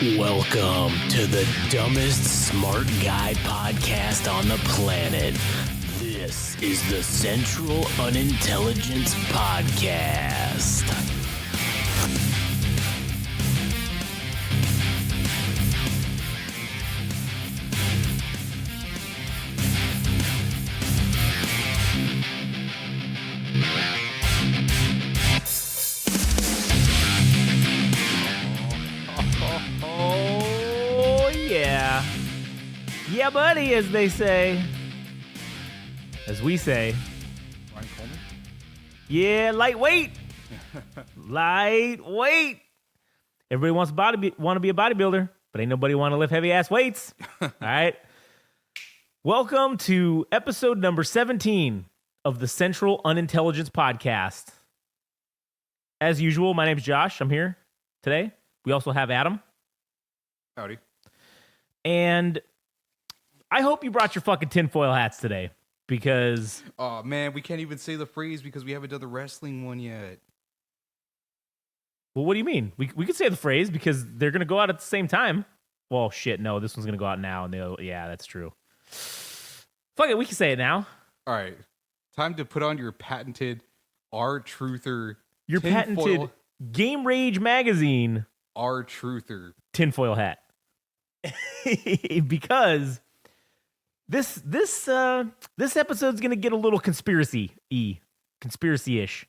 Welcome to the dumbest smart guy podcast on the planet. This is the Central Unintelligence Podcast. Yeah, buddy, as they say. As we say. Ryan Coleman? Yeah, lightweight. Lightweight. Everybody wants to be a bodybuilder, but ain't nobody want to lift heavy ass weights. All right. Welcome to episode number 17 of the Central Unintelligence Podcast. As usual, my name's Josh. I'm here today. We also have Adam. Howdy. And I hope you brought your fucking tinfoil hats today because... Oh, man, we can't even say the phrase because we haven't done the wrestling one yet. Well, what do you mean? We could say the phrase because they're going to go out at the same time. Well, shit, no, this one's going to go out now. And yeah, that's true. Fuck it, we can say it now. All right. Time to put on your patented R-Truther Your patented Game Rage Magazine R-Truther tinfoil hat. Because this episode's gonna get a little conspiracy-ish.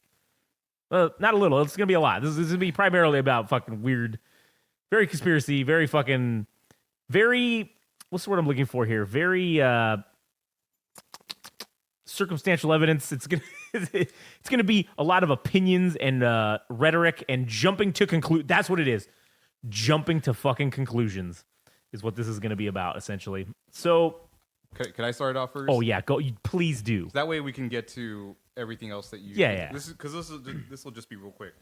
Well, not a little. It's gonna be a lot. This is gonna be primarily about fucking weird, very conspiracy, very fucking, very. What's the word I'm looking for here? Very circumstantial evidence. It's gonna be a lot of opinions and rhetoric and jumping to conclude. That's what it is. Jumping to fucking conclusions is what this is going to be about, essentially. So, can I start off first? Oh yeah, go. Please do. So that way we can get to everything else that you. Yeah. Because this will just be real quick.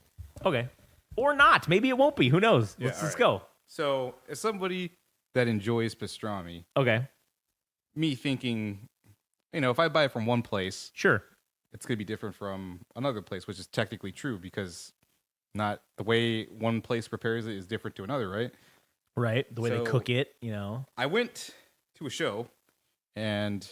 Okay, or not. Maybe it won't be. Who knows? Let's just go. So, as somebody that enjoys pastrami, Okay, me thinking, if I buy it from one place, sure. it's going to be different from another place, which is technically true because not the way one place prepares it is different to another, right? Right, the way they So- cook it, I went to a show, and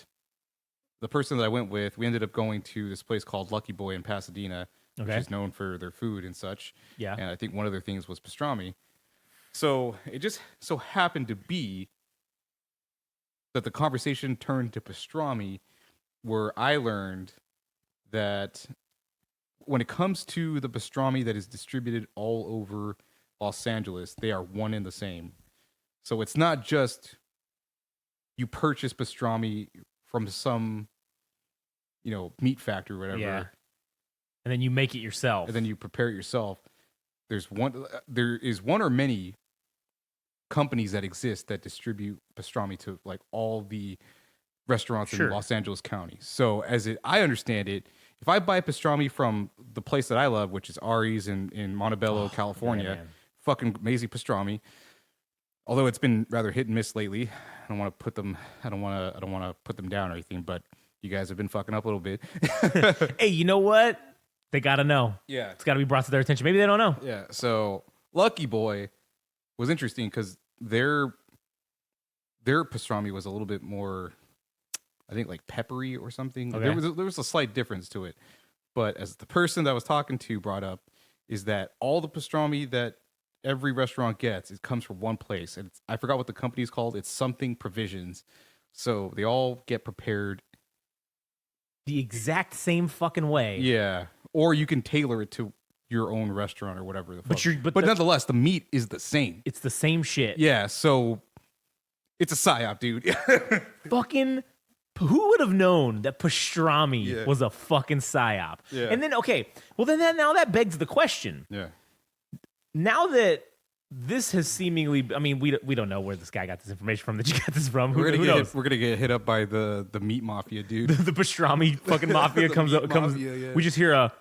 the person that I went with, we ended up going to this place called Lucky Boy in Pasadena, which Okay. is known for their food and such. Yeah. And I think one of their things was pastrami. So it just so happened to be that the conversation turned to pastrami, where I learned that when it comes to the pastrami that is distributed all over Los Angeles, they are one and the same. So it's not just you purchase pastrami from some, meat factory or whatever, Yeah. And then you make it yourself. and then you prepare it yourself. There is one or many companies that exist that distribute pastrami to like all the restaurants Sure. in Los Angeles County. So I understand it, if I buy pastrami from the place that I love, which is Ari's in Montebello, California, man. fucking amazing pastrami. Although it's been rather hit and miss lately. I don't want to put them down or anything, but you guys have been fucking up a little bit. Hey, you know what? They gotta know. Yeah. It's gotta be brought to their attention. Maybe they don't know. Yeah. So Lucky Boy was interesting because their pastrami was a little bit more, I think, like peppery or something. Okay. There was a slight difference to it. But as the person that I was talking to brought up, is that all the pastrami that every restaurant gets, it comes from one place. And I forgot what the company is called. It's something Provisions. So they all get prepared. The exact same fucking way. Yeah. Or you can tailor it to your own restaurant or whatever the fuck. But the- nonetheless, the meat is the same. It's the same shit. Yeah. So it's a psyop, dude. Fucking, who would have known that pastrami Yeah. was a fucking psyop? Yeah. And then, okay, well then now that begs the question. Yeah. Now that this has seemingly, I mean, we don't know where this guy got this information from, that you got this from. We're Who gonna knows? we're gonna get hit up by the meat mafia, dude. The pastrami fucking mafia The comes meat up. Comes. mafia, yeah. We just hear a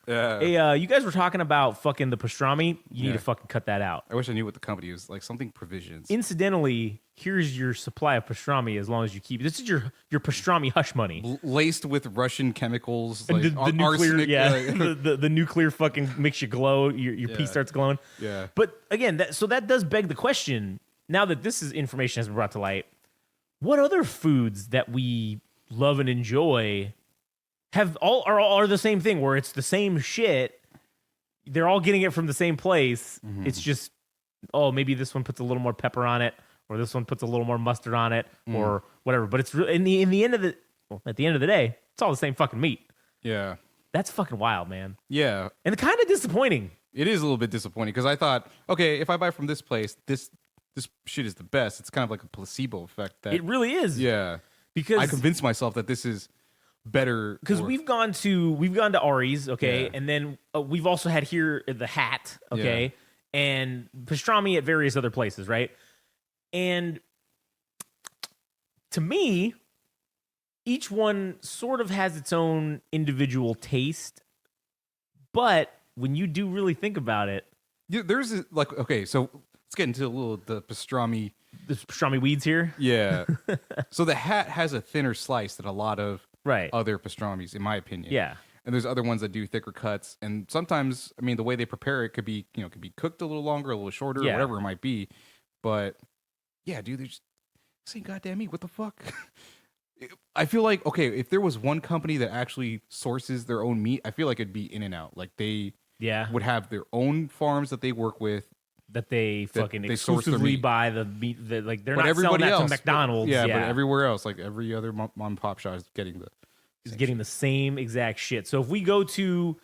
Hey, you guys were talking about fucking the pastrami. You need to fucking cut that out. I wish I knew what the company was like. Something provisions. Incidentally, here's your supply of pastrami as long as you keep. This is your pastrami hush money, Laced with Russian chemicals, and like the nuclear, arsenic. the nuclear fucking makes you glow. Your pee starts glowing. Yeah. But again, that does beg the question. Now that this is information has been brought to light, what other foods that we love and enjoy are the same thing, where it's the same shit? They're all getting it from the same place. Mm-hmm. It's just, maybe this one puts a little more pepper on it, or this one puts a little more mustard on it, or whatever. But it's at the end of the day, it's all the same fucking meat. Yeah. That's fucking wild, man. Yeah. And kind of disappointing. It is a little bit disappointing because I thought, okay, if I buy from this place, this shit is the best. It's kind of like a placebo effect. It really is. Yeah. Because I convinced myself that this is better. Because we've gone to Ari's, okay, Yeah. and then we've also had here the Hat, okay, and pastrami at various other places, right? And to me, each one sort of has its own individual taste, but when you do really think about it, There's like, okay, so let's get into the pastrami. the pastrami weeds here, Yeah. So the Hat has a thinner slice than a lot of right? other pastramis, in my opinion. Yeah, And there's other ones that do thicker cuts, and sometimes, I mean, the way they prepare it could be cooked a little longer, a little shorter, Yeah. whatever it might be. But yeah, dude, this ain't goddamn meat. What the fuck? I feel like, okay, if there was one company that actually sources their own meat, I feel like it'd be In-N-Out. Like they would have their own farms that they work with. that they fucking they source their exclusively meat. buy the meat. That, like they're But not selling everybody that else, to McDonald's. but everywhere else, like every other mom and pop shop is getting the same exact shit. So if we go to,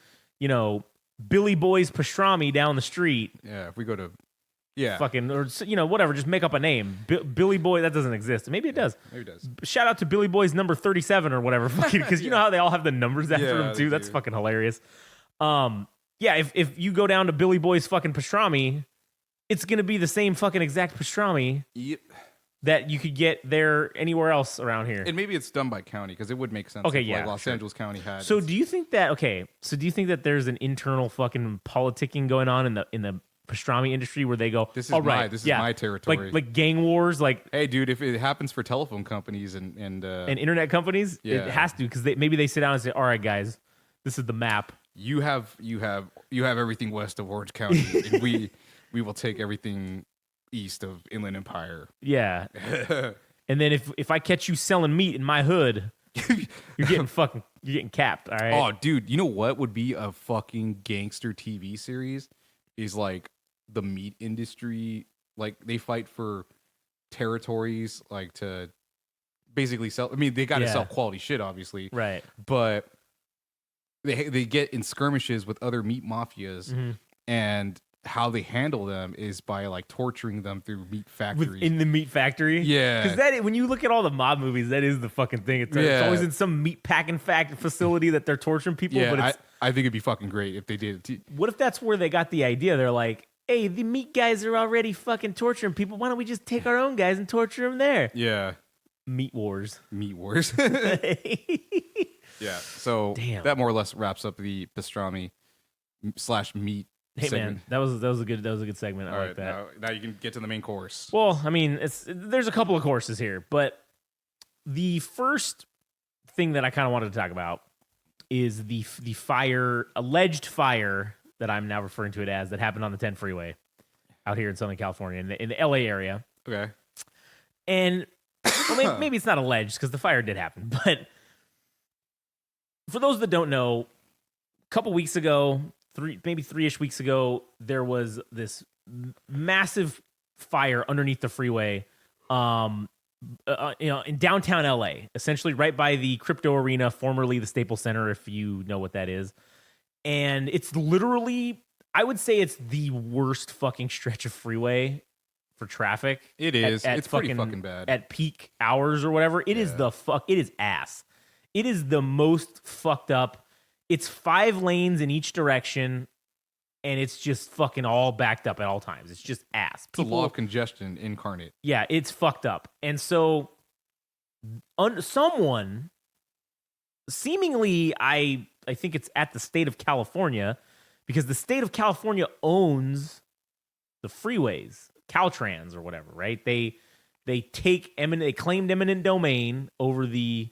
Billy Boy's pastrami down the street, Yeah, if we go to fucking, or whatever, just make up a name. Billy Boy, that doesn't exist. Maybe it does. maybe it does. Shout out to Billy Boy's number 37 or whatever, because you know how they all have the numbers after Yeah, them too. they That's do. fucking hilarious. If you go down to Billy Boy's fucking pastrami, it's gonna be the same fucking exact pastrami Yep. that you could get there anywhere else around here. And maybe it's done by county because it would make sense. Okay, if, yeah, like Los sure. Angeles County had. So do you think that there's an internal fucking politicking going on in the pastrami industry where they go, This is all right, this is my territory. like gang wars, like Hey, dude, if it happens for telephone companies and internet companies, Yeah. it has to, because maybe they sit down and say, all right, guys, this is the map. you have everything west of Orange County, and we will take everything east of Inland Empire. Yeah. And then if I catch you selling meat in my hood, you're getting capped. All right. Oh, dude, you know what would be a fucking gangster TV series? Is like the meat industry, like they fight for territories, like to basically sell. I mean, they got to Yeah. sell quality shit, obviously, Right. but they get in skirmishes with other meat mafias, Mm-hmm. and how they handle them is by like torturing them through meat factories. In the meat factory. Yeah. Because when you look at all the mob movies, that is the fucking thing. It's Yeah. always in some meat packing facility that they're torturing people. yeah, But I think it'd be fucking great if they did. what if that's where they got the idea? They're like, hey, the meat guys are already fucking torturing people. Why don't we just take our own guys and torture them there? Yeah, Meat wars. meat wars. Yeah, so Damn. that more or less wraps up the pastrami / meat. Hey segment. man, that was a good segment. I All like right, that. now you can get to the main course. Well, I mean, there's a couple of courses here, but the first thing that I kind of wanted to talk about is the alleged fire that I'm now referring to it as, that happened on the 10 freeway out here in Southern California in the LA area. Okay. And well, maybe it's not alleged because the fire did happen, but for those that don't know, a couple weeks ago, maybe 3-ish weeks ago, there was this massive fire underneath the freeway, in downtown LA, essentially right by the crypto arena, formerly the Staples Center, if you know what that is. And it's literally, I would say it's the worst fucking stretch of freeway for traffic. It is. It's pretty fucking bad. At peak hours or whatever. It is it is ass. It is the most fucked up. It's 5 lanes in each direction, and it's just fucking all backed up at all times. It's just ass. It's a law of congestion incarnate. Yeah, it's fucked up. And so someone, seemingly, I I think it's at the state of California, because the state of California owns the freeways, Caltrans or whatever, right? They claimed eminent domain over the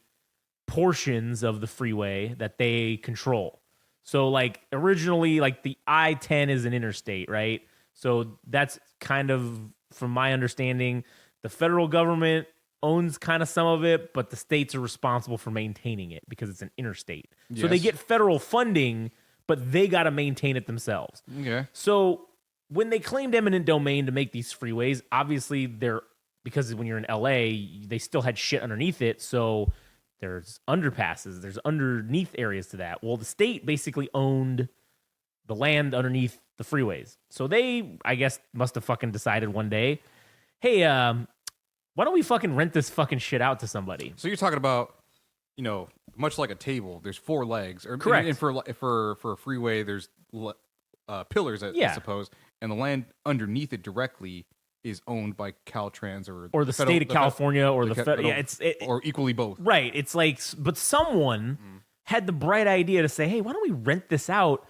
portions of the freeway that they control. So like originally, like the I-10 is an interstate, right? So that's kind of, from my understanding, the federal government owns kind of some of it, but the states are responsible for maintaining it because it's an interstate. So they get federal funding, but they got to maintain it themselves. Okay. So when they claimed eminent domain to make these freeways, obviously because when you're in LA, they still had shit underneath it. So there's underpasses, there's underneath areas to that. Well, the state basically owned the land underneath the freeways. So they, I guess, must have fucking decided one day, hey, why don't we fucking rent this fucking shit out to somebody? So you're talking about, much like a table, there's 4 legs. Correct. And for a freeway, there's pillars, I suppose. And the land underneath it directly is owned by Caltrans or the state of California or the federal. Yeah, or equally both. Right. It's like, but someone had the bright idea to say, hey, why don't we rent this out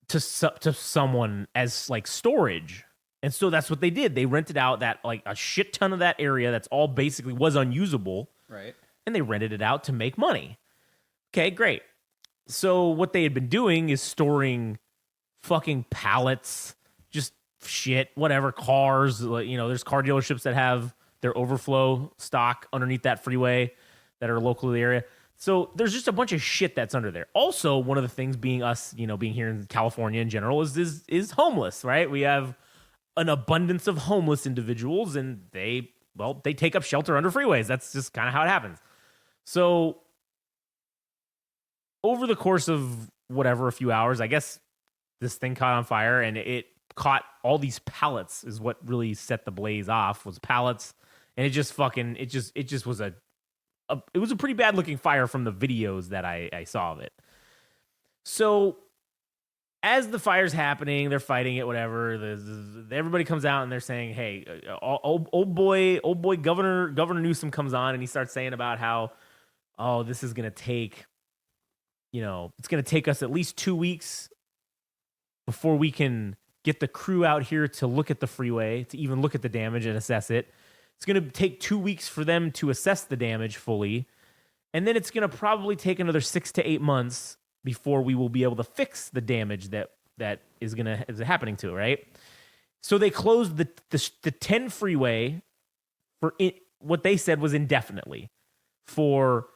to someone as like storage? And so that's what they did. They rented out that like a shit ton of that area that's all basically was unusable. Right. And they rented it out to make money. Okay, great. So what they had been doing is storing fucking pallets, just shit, whatever, cars. There's car dealerships that have their overflow stock underneath that freeway that are local to the area. So there's just a bunch of shit that's under there. Also, one of the things being us, being here in California in general is homeless, right? We have an abundance of homeless individuals, and they take up shelter under freeways. That's just kind of how it happens. So over the course of a few hours, I guess this thing caught on fire, and it caught all these pallets is what really set the blaze off, was pallets. And it just was it was a pretty bad looking fire from the videos that I saw of it. So as the fire's happening, they're fighting it, whatever. Everybody comes out and they're saying, hey, old boy Governor Newsom comes on, and he starts saying about how, this is going to take, it's going to take us at least 2 weeks before we can get the crew out here to look at the freeway, to even look at the damage and assess it. It's going to take 2 weeks for them to assess the damage fully. And then it's going to probably take another 6 to 8 months before we will be able to fix the damage that is happening to it, right? So they closed the 10 freeway for what they said was indefinitely for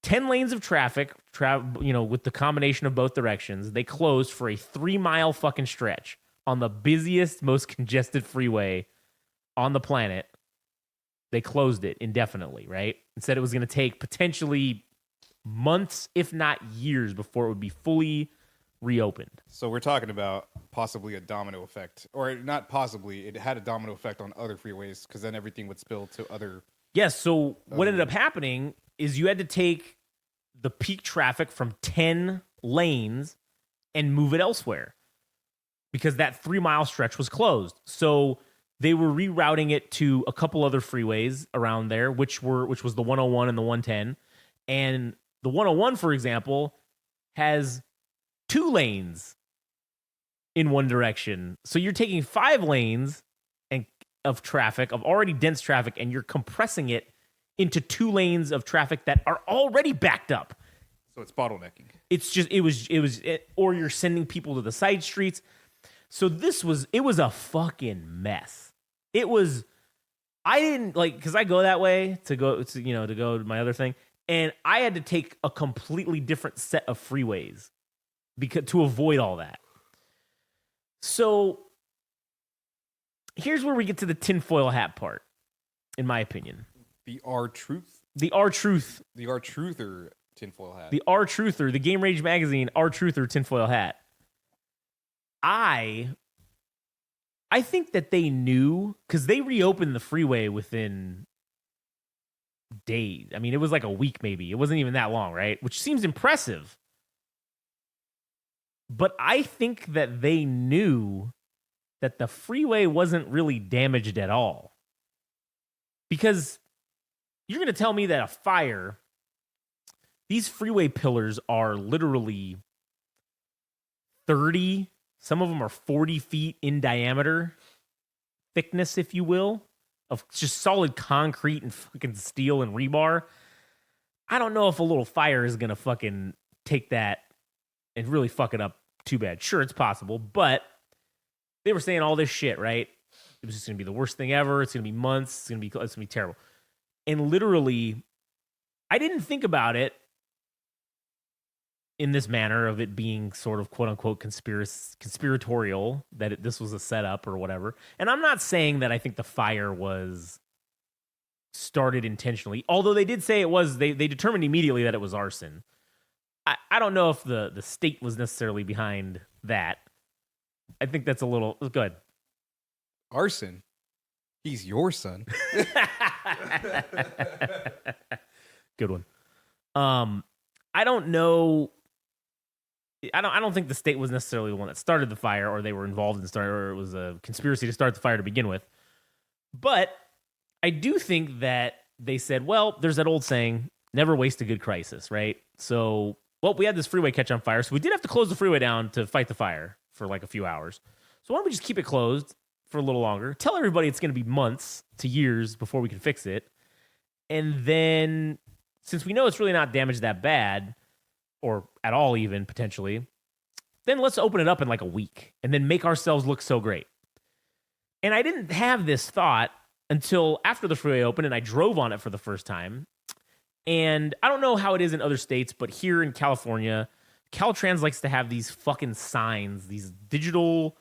10 lanes of traffic, with the combination of both directions. They closed for a 3-mile fucking stretch on the busiest, most congested freeway on the planet. They closed it indefinitely, right? And said it was going to take potentially months, if not years, before it would be fully reopened. So we're talking about possibly a domino effect, or not possibly, it had a domino effect on other freeways, because then everything would spill to other. Yes, so what ended up happening is you had to take the peak traffic from 10 lanes and move it elsewhere, because that 3-mile stretch was closed. So they were rerouting it to a couple other freeways around there, which was the 101 and the 110. And the 101, for example, has 2 lanes in one direction. So you're taking 5 lanes of traffic, of already dense traffic, and you're compressing it into 2 lanes of traffic that are already backed up. So it's bottlenecking. It's just, or you're sending people to the side streets. So it was a fucking mess. I didn't because I go that way to go to my other thing. And I had to take a completely different set of freeways to avoid all that. So here's where we get to the tinfoil hat part, in my opinion. The R-Truth? The R-Truth. The R-Truther tinfoil hat. The R-Truther, the Game Rage magazine R-Truther tinfoil hat. I think that they knew, because they reopened the freeway within days. I mean, it was like a week maybe. It wasn't even that long, right? Which seems impressive. But I think that they knew that the freeway wasn't really damaged at all. Because you're going to tell me that a fire these freeway pillars are literally 30, some of them are 40 feet in diameter, thickness, if you will, of just solid concrete and fucking steel and rebar. I don't know if a little fire is going to fucking take that and really fuck it up too bad. Sure, it's possible, but they were saying all this shit, right? It was just going to be the worst thing ever. It's going to be months. It's going to be terrible. And literally, I didn't think about it in this manner of it being sort of quote unquote conspiratorial, that this was a setup or whatever. And I'm not saying that I think the fire was started intentionally, although they did say it was. They determined immediately that it was arson. I don't know if the state was necessarily behind that. I think that's a little good. Arson? He's your son. Good one. I don't know. I don't think the state was necessarily the one that started the fire, or they were involved in starting, or it was a conspiracy to start the fire to begin with. But I do think that they said, well, there's that old saying, never waste a good crisis, right? So, well, we had this freeway catch on fire, so we did have to close the freeway down to fight the fire for like a few hours. So why don't we just keep it closed for a little longer? Tell everybody it's going to be months to years before we can fix it. And then, since we know it's really not damaged that bad, or at all even, potentially, then let's open it up in like a week and then make ourselves look so great. And I didn't have this thought until after the freeway opened and I drove on it for the first time. And I don't know how it is in other states, but here in California, Caltrans likes to have these fucking signs, these digital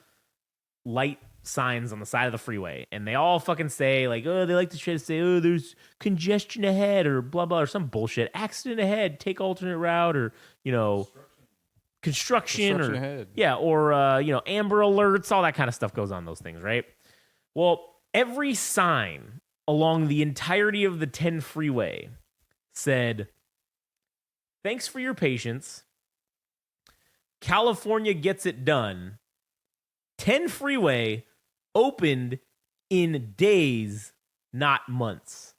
light signs on the side of the freeway. And they all fucking say, like, oh, they like to try to say, oh, there's congestion ahead or blah, blah, or some bullshit. Accident ahead, take alternate route, or, you know, construction or, ahead. Yeah, or, you know, Amber Alerts, all that kind of stuff goes on those things, right? Well, every sign along the entirety of the 10 freeway said, thanks for your patience. California gets it done. 10 freeway opened in days, not months.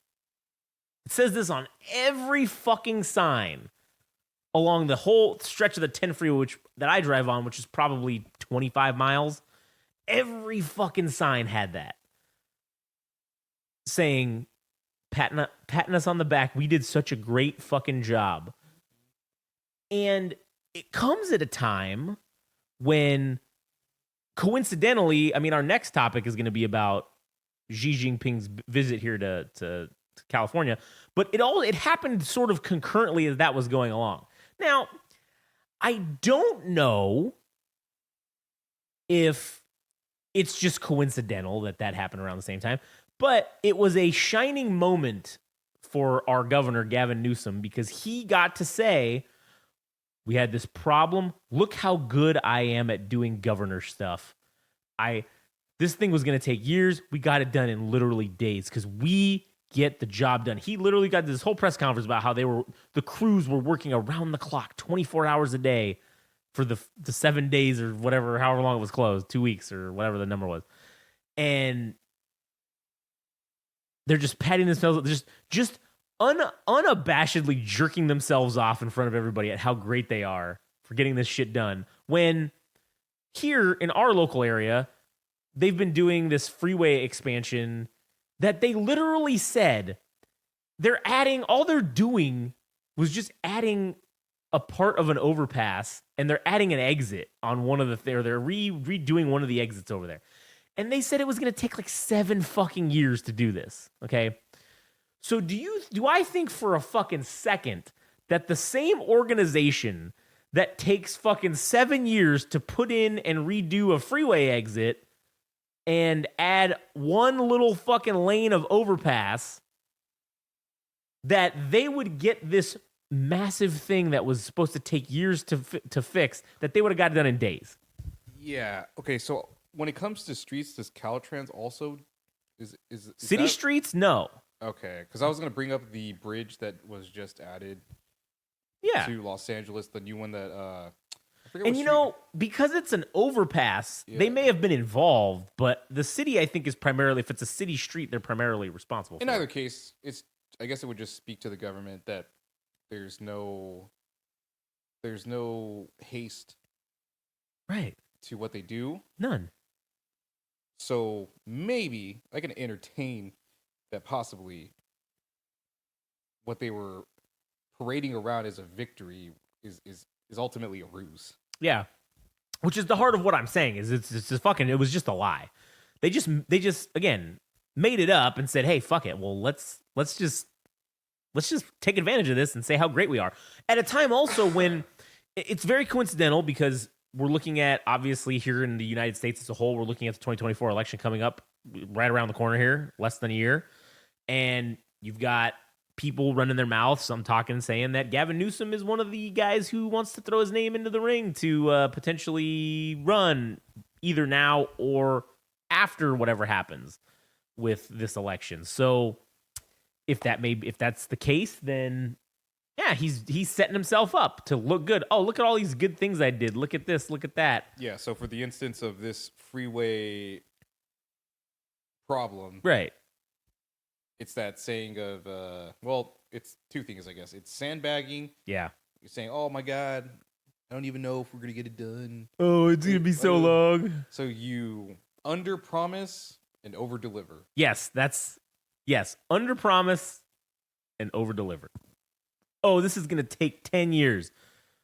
It says this on every fucking sign along the whole stretch of the 10 freeway that I drive on, which is probably 25 miles. Every fucking sign had that, saying, patting us on the back. We did such a great fucking job. And it comes at a time when, coincidentally, I mean, our next topic is going to be about Xi Jingping's visit here to California, but it happened sort of concurrently as that was going along. Now, I don't know if it's just coincidental that happened around the same time, but it was a shining moment for our governor, Gavin Newsom, because he got to say, we had this problem. Look how good I am at doing governor stuff. This thing was going to take years. We got it done in literally days because we get the job done. He literally got this whole press conference about how the crews were working around the clock, 24 hours a day for the 7 days or whatever, however long it was closed, 2 weeks or whatever the number was. And they're just patting themselves, just unabashedly jerking themselves off in front of everybody at how great they are for getting this shit done. When here in our local area, they've been doing this freeway expansion that they literally said all they're doing was just adding a part of an overpass, and they're adding an exit on one of they're redoing one of the exits over there. And they said it was going to take like 7 fucking years to do this. Okay. So do I think for a fucking second that the same organization that takes fucking 7 years to put in and redo a freeway exit and add one little fucking lane of overpass, that they would get this massive thing that was supposed to take years to fix, that they would have got it done in days? Yeah. Okay. So when it comes to streets, does Caltrans also is city streets? No. Okay, because I was gonna bring up the bridge that was just added. Yeah. To Los Angeles, the new one that I forget. And you know, because it's an overpass, they may have been involved, but the city, I think, is primarily, if it's a city street, they're primarily responsible for in it. either case, I guess it would just speak to the government that there's no haste Right. to what they do. None. So maybe I can entertain that possibly what they were parading around as a victory is ultimately a ruse. Yeah. Which is the heart of what I'm saying is it's just fucking, it was just a lie. They just again made it up and said, hey, fuck it. Well, let's just take advantage of this and say how great we are. At a time also when it's very coincidental because we're looking at, obviously here in the United States as a whole, we're looking at the 2024 election coming up right around the corner here, less than a year. And you've got people running their mouths. I'm talking saying that Gavin Newsom is one of the guys who wants to throw his name into the ring to potentially run either now or after whatever happens with this election. So if that's the case, then yeah, he's setting himself up to look good. Oh, look at all these good things I did. Look at this, look at that. Yeah, so for the instance of this freeway problem, Right. it's that saying of well, it's two things, I guess. It's sandbagging. Yeah. You're saying, "Oh my god, I don't even know if we're going to get it done." Oh, it's going to be so long. So you under promise and over deliver. Yes, under promise and over deliver. Oh, this is going to take 10 years,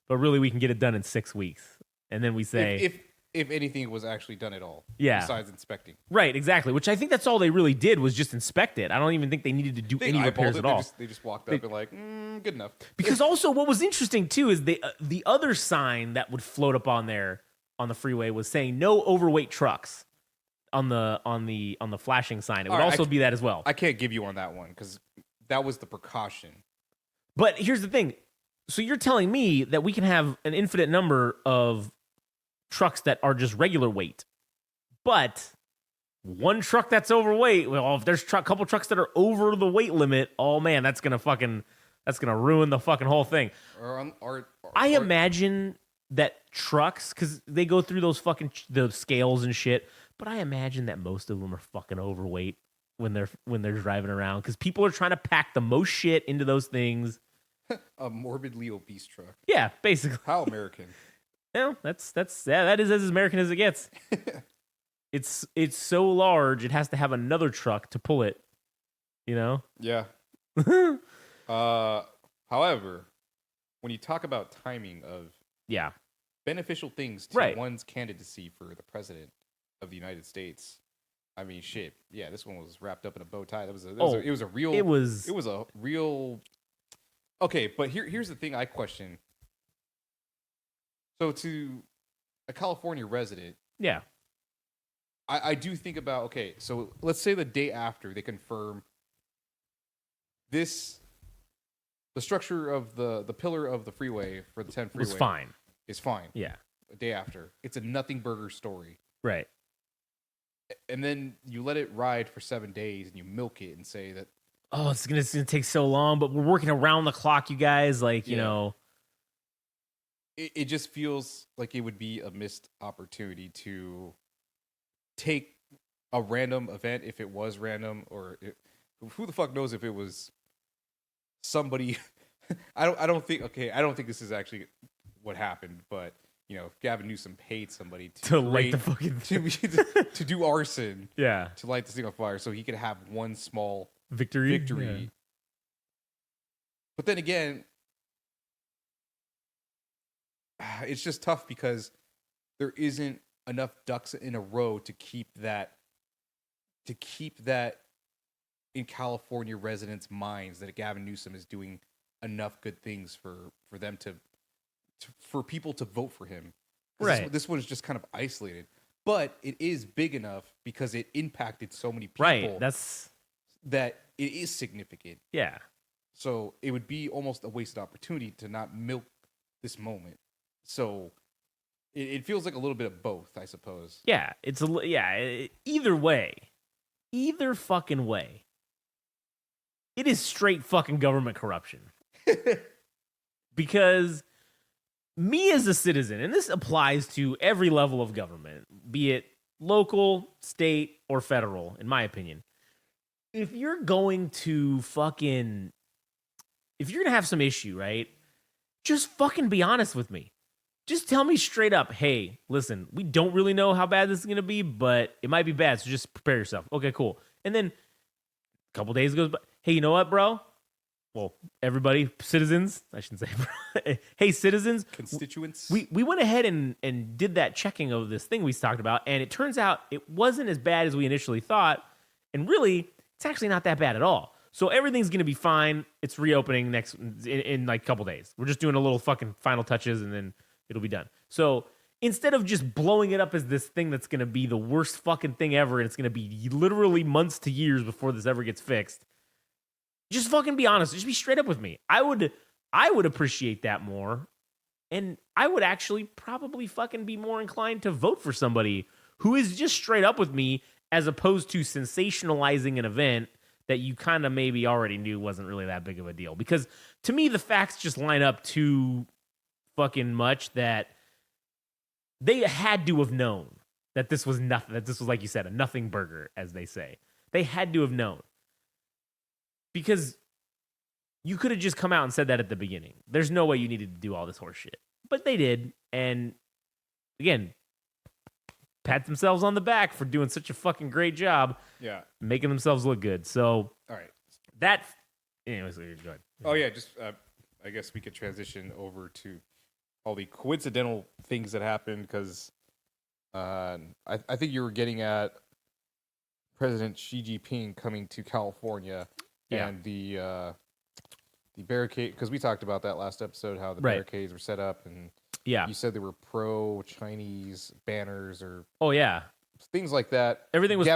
but really we can get it done in 6 weeks. And then we say if anything was actually done at all. Yeah. Besides inspecting. Right, exactly. Which I think that's all they really did was just inspect it. I don't even think they needed to do any repairs at all. They just walked up and like, good enough. Because also what was interesting too is the other sign that would float up on there on the freeway was saying no overweight trucks on the flashing sign. It would also be that as well. I can't give you on that one because that was the precaution. But here's the thing. So you're telling me that we can have an infinite number of trucks that are just regular weight, but one truck that's overweight, well, if there's a couple trucks that are over the weight limit, oh man, that's gonna ruin the fucking whole thing. I imagine that trucks, because they go through those fucking the scales and shit, but I imagine that most of them are fucking overweight when they're driving around because people are trying to pack the most shit into those things. A morbidly obese truck. Yeah, basically. How American. No, that is as American as it gets. It's so large it has to have another truck to pull it. You know? Yeah. However, when you talk about timing of beneficial things to one's candidacy for the president of the United States, I mean, shit. Yeah, this one was wrapped up in a bow tie. It was a real. Okay, but here's the thing I question. So to a California resident, yeah, I do think about, okay, so let's say the day after they confirm the structure of the pillar of the freeway for the 10 freeway is fine. Yeah. A day after. It's a nothing burger story. Right. And then you let it ride for 7 days and you milk it and say that, oh, it's gonna take so long, but we're working around the clock, you guys. Like, you know. It just feels like it would be a missed opportunity to take a random event, if it was random, or who the fuck knows if it was somebody. I don't think this is actually what happened, but you know, Gavin Newsom paid somebody to light the fucking to do arson, to light the thing on fire, so he could have one small victory. Yeah. But then again, it's just tough because there isn't enough ducks in a row to keep that in California residents' minds that Gavin Newsom is doing enough good things for them for people to vote for him. Right. This one is just kind of isolated, but it is big enough because it impacted so many people. Right. That it is significant. Yeah. So it would be almost a wasted opportunity to not milk this moment. So it feels like a little bit of both, I suppose. Yeah. Either way, either fucking way, it is straight fucking government corruption. Because me as a citizen, and this applies to every level of government, be it local, state, or federal, in my opinion, if you're going to fucking if you're gonna have some issue, right, just fucking be honest with me. Just tell me straight up, hey, listen, we don't really know how bad this is gonna be, but it might be bad, so just prepare yourself. Okay, cool. And then a couple days goes by. Hey, you know what, bro? Well, everybody, citizens, I shouldn't say, bro. Hey, citizens, Constituents. we went ahead and did that checking of this thing we talked about, and it turns out it wasn't as bad as we initially thought, and really, it's actually not that bad at all. So everything's gonna be fine. It's reopening in like a couple days. We're just doing a little fucking final touches, and then it'll be done. So instead of just blowing it up as this thing that's gonna be the worst fucking thing ever, and it's gonna be literally months to years before this ever gets fixed, just fucking be honest. Just be straight up with me. I would appreciate that more. And I would actually probably fucking be more inclined to vote for somebody who is just straight up with me as opposed to sensationalizing an event that you kind of maybe already knew wasn't really that big of a deal. Because to me, the facts just line up too fucking much that they had to have known that this was nothing, that this was, like you said, a nothing burger, as they say. They had to have known. Because you could have just come out and said that at the beginning. There's no way you needed to do all this horse shit. But they did. And again, pat themselves on the back for doing such a fucking great job. Yeah. Making themselves look good. So, All right. that, anyways, go ahead. Oh, yeah. Just, I guess we could transition over to all the coincidental things that happened because I think you were getting at President Xi Jingping coming to California. Yeah. And the barricade, because we talked about that last episode, how the Right. barricades were set up, and Yeah. you said they were pro-Chinese banners or Oh, yeah. things like that. Everything was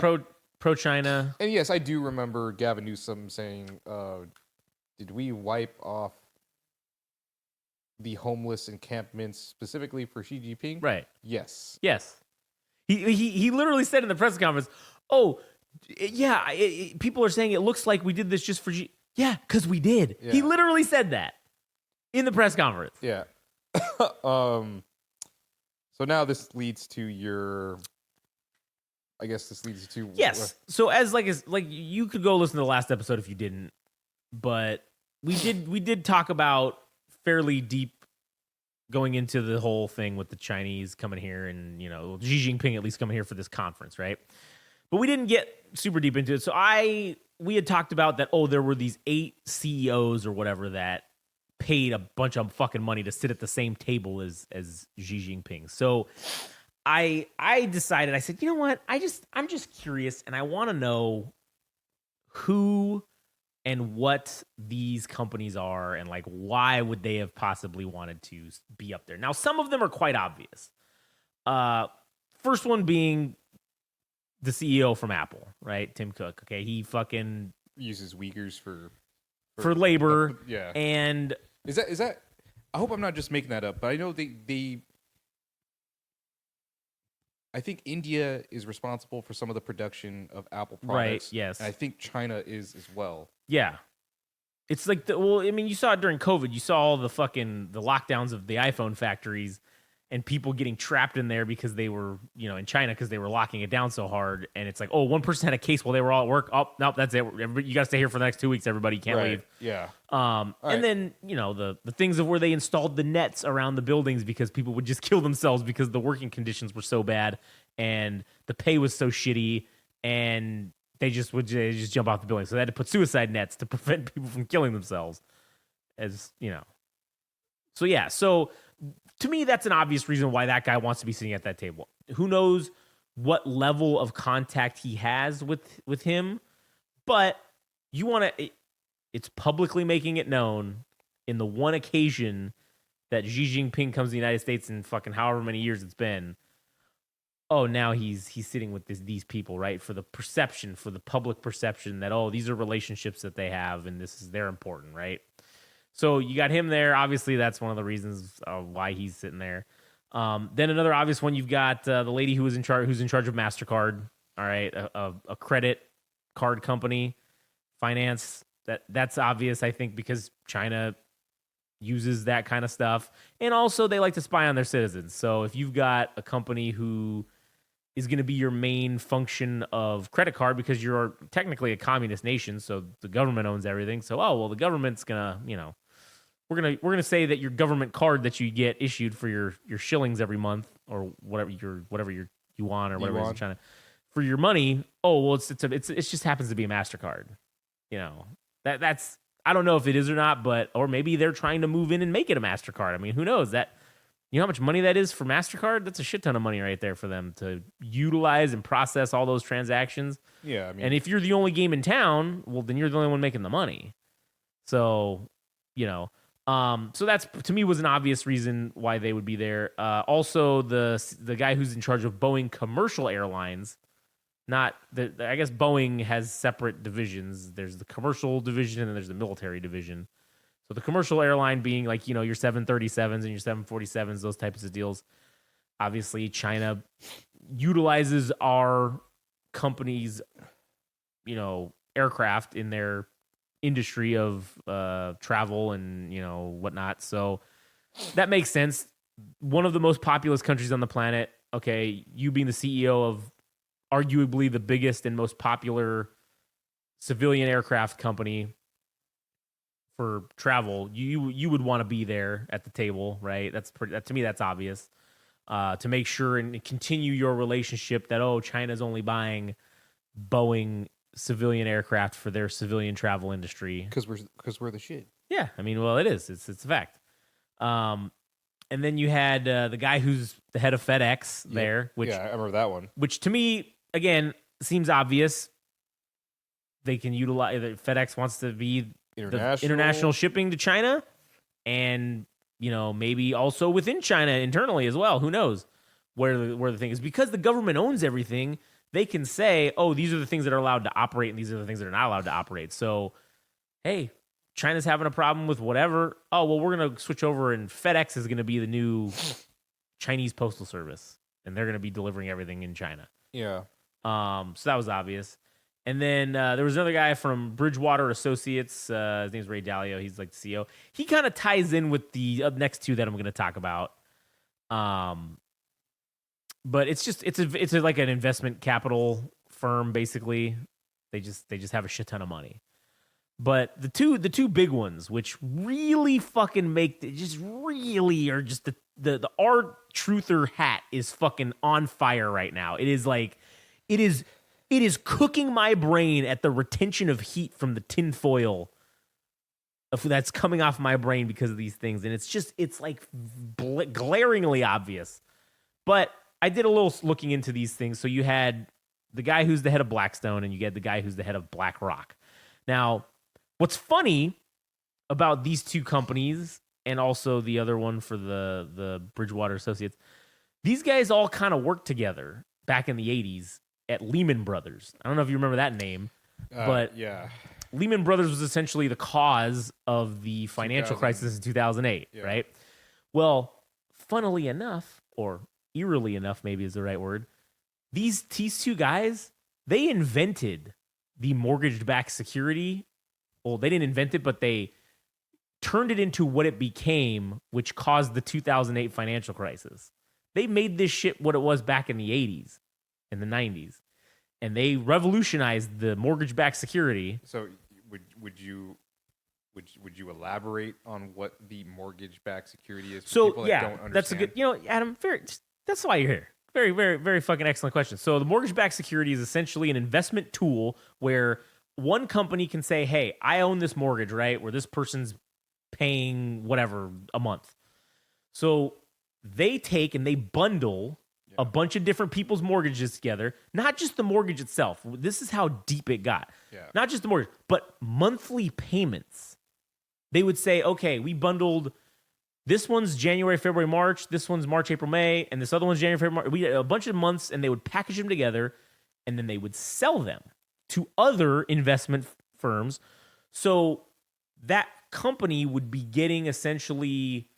pro-China. And yes, I do remember Gavin Newsom saying, did we wipe off the homeless encampments specifically for Xi Jinping? Right. Yes. Yes. He literally said in the press conference, oh, yeah, people are saying it looks like we did this just for Yeah, because we did. Yeah. He literally said that in the press conference. Yeah. So now this leads to your. I guess this leads to Yes. So as like you could go listen to the last episode if you didn't, but we did talk about fairly deep going into the whole thing with the Chinese coming here and Xi Jinping at least coming here for this conference, right? But we didn't get super deep into it. So we had talked about that, there were these 8 CEOs or whatever that paid a bunch of fucking money to sit at the same table as Xi Jinping. So I decided, I said, you know what? I'm just curious and I want to know who and what these companies are and like why would they have possibly wanted to be up there. Now, some of them are quite obvious. First one being the CEO from Apple, right? Tim Cook. Okay, he fucking uses Uyghurs for labor. Yeah. And is that? I hope I'm not just making that up, but I know they. I think India is responsible for some of the production of Apple products. Right. Yes. And I think China is as well. Yeah. It's like you saw it during COVID. You saw all the lockdowns of the iPhone factories and people getting trapped in there because they were, in China because they were locking it down so hard. And it's like, one person had a case while they were all at work. Oh, nope, that's it. You got to stay here for the next 2 weeks. Everybody can't leave. Yeah. And then, the things of where they installed the nets around the buildings because people would just kill themselves because the working conditions were so bad and the pay was so shitty and they just jump off the building. So they had to put suicide nets to prevent people from killing themselves So, yeah. So, to me, that's an obvious reason why that guy wants to be sitting at that table. Who knows what level of contact he has with him, but you want to. It's publicly making it known in the one occasion that Xi Jinping comes to the United States in fucking however many years it's been. Oh, now he's sitting with these people, right? For the public perception that these are relationships that they have, and they're important, right? So you got him there. Obviously, that's one of the reasons why he's sitting there. Then another obvious one, you've got the lady who's in charge of MasterCard. All right, a credit card company, finance. That's obvious, I think, because China uses that kind of stuff, and also they like to spy on their citizens. So if you've got a company who is going to be your main function of credit card because you're technically a communist nation, so the government owns everything. So, the government's gonna, we're gonna say that your government card that you get issued for your shillings every month or whatever you want or whatever it is you're trying to for your money. Oh well, it just happens to be a MasterCard. That's I don't know if it is or not, or maybe they're trying to move in and make it a MasterCard. I mean, who knows that. You know how much money that is for MasterCard? That's a shit ton of money right there for them to utilize and process all those transactions. Yeah, I mean, and if you're the only game in town, well, then you're the only one making the money. So, so that's, to me, was an obvious reason why they would be there. Also, the guy who's in charge of Boeing Commercial Airlines, I guess Boeing has separate divisions. There's the commercial division and then there's the military division. So the commercial airline being like, your 737s and your 747s, those types of deals. Obviously, China utilizes our company's, aircraft in their industry of travel and, whatnot. So that makes sense. One of the most populous countries on the planet. Okay, you being the CEO of arguably the biggest and most popular civilian aircraft company for travel, you would want to be there at the table, right? To me, that's obvious. To make sure and continue your relationship that China's only buying Boeing civilian aircraft for their civilian travel industry because we're the shit. Yeah, I mean, well, it is. It's a fact. And then you had the guy who's the head of FedEx there, which I remember that one. Which to me, again, seems obvious. They can utilize FedEx wants to be international shipping to China, and maybe also within China internally as well. Who knows where the thing is, because the government owns everything. They can say, these are the things that are allowed to operate, and these are the things that are not allowed to operate. So, hey, China's having a problem with whatever. Oh well, we're gonna switch over, and FedEx is gonna be the new Chinese postal service, and they're gonna be delivering everything in China. Yeah. So that was obvious. And then there was another guy from Bridgewater Associates. His name's Ray Dalio. He's like the CEO. He kind of ties in with the next two that I'm going to talk about. But it's like an investment capital firm basically. They just have a shit ton of money. But the two big ones, which really fucking the our truther hat is fucking on fire right now. It is cooking my brain at the retention of heat from the tin foil that's coming off my brain because of these things. And it's like glaringly obvious. But I did a little looking into these things. So you had the guy who's the head of Blackstone and you get the guy who's the head of BlackRock. Now, what's funny about these two companies and also the other one for the Bridgewater Associates, these guys all kind of worked together back in the 80s. At Lehman Brothers. I don't know if you remember that name, but yeah, Lehman Brothers was essentially the cause of the financial crisis in 2008, right? Well, funnily enough, or eerily enough, maybe is the right word, these two guys, they invented the mortgage-backed security. Well, they didn't invent it, but they turned it into what it became, which caused the 2008 financial crisis. They made this shit what it was back in the 80s. In the 90s, and they revolutionized the mortgage-backed security. So would you elaborate on what the mortgage-backed security is for people that don't understand? That's a good, Adam, that's why you're here. Very, very, very fucking excellent question. So the mortgage-backed security is essentially an investment tool where one company can say, hey, I own this mortgage, right, where this person's paying whatever a month. So they take and they bundle a bunch of different people's mortgages together, not just the mortgage itself. This is how deep it got. Yeah. Not just the mortgage, but monthly payments. They would say, okay, we bundled this one's January, February, March, this one's March, April, May, and this other one's January, February, March. We had a bunch of months, and they would package them together, and then they would sell them to other investment firms. So that company would be getting essentially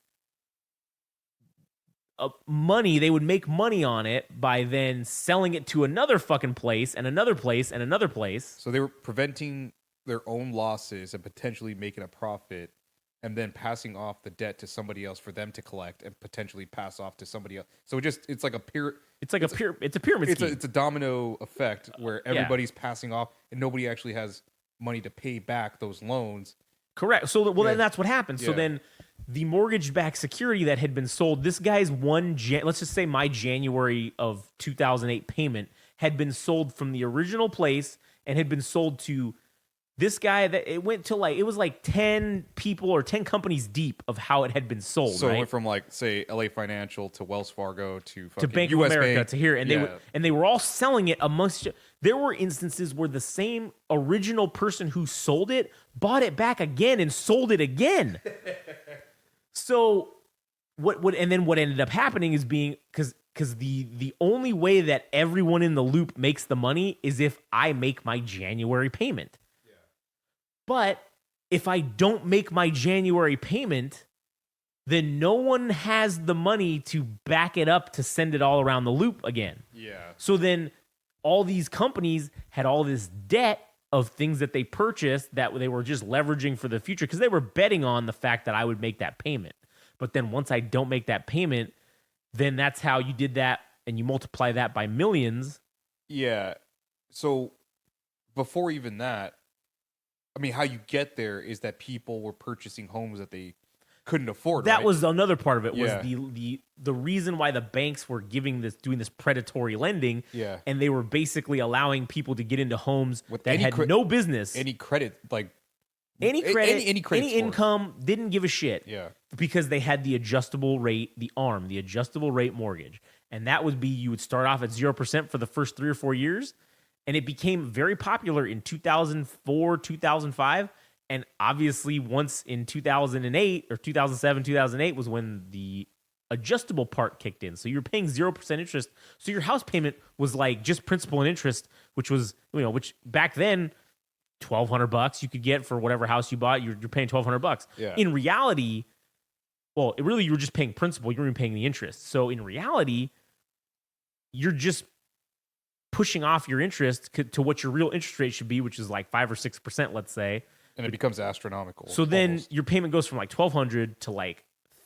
money. They would make money on it by then selling it to another fucking place and another place and another place. So they were preventing their own losses and potentially making a profit and then passing off the debt to somebody else for them to collect and potentially pass off to somebody else. So it's like a It's a pyramid scheme. It's a domino effect where everybody's passing off and nobody actually has money to pay back those loans. Correct. So, then that's what happened. So Yeah. then the mortgage-backed security that had been sold, this guy's let's just say my January of 2008 payment had been sold from the original place and had been sold to this guy that it went to it was 10 people or 10 companies deep of how it had been sold. So right? it went from say LA Financial to Wells Fargo to Bank US of America Bank. to here, and they were all selling it amongst. There were instances where the same original person who sold it bought it back again and sold it again. So what ended up happening is being because the only way that everyone in the loop makes the money is if I make my January payment. Yeah. But if I don't make my January payment, then no one has the money to back it up to send it all around the loop again. Yeah. So then all these companies had all this debt of things that they purchased that they were just leveraging for the future because they were betting on the fact that I would make that payment. But then once I don't make that payment, then that's how you did that, and you multiply that by millions. Yeah. So before even that, I mean, how you get there is that people were purchasing homes that they couldn't afford. That right? was another part of it. Yeah. Was the reason why the banks were doing this predatory lending. Yeah. And they were basically allowing people to get into homes With that had no business, any credit, any credit, any credit any score. income, didn't give a shit. Yeah. Because they had the adjustable rate, the adjustable rate mortgage. And that would be, you would start off at 0% for the first 3 or 4 years. And it became very popular in 2004, 2005. And obviously once in 2008 or 2007, 2008 was when the adjustable part kicked in. So you're paying 0% interest. So your house payment was just principal and interest, which was, which back then, $1,200 you could get for whatever house you bought. You're paying $1,200. Yeah. In reality, well, you were just paying principal. You weren't even paying the interest. So in reality, you're just pushing off your interest to what your real interest rate should be, which is 5 or 6%, let's say. And it becomes astronomical. So then almost. your payment goes from $1,200 to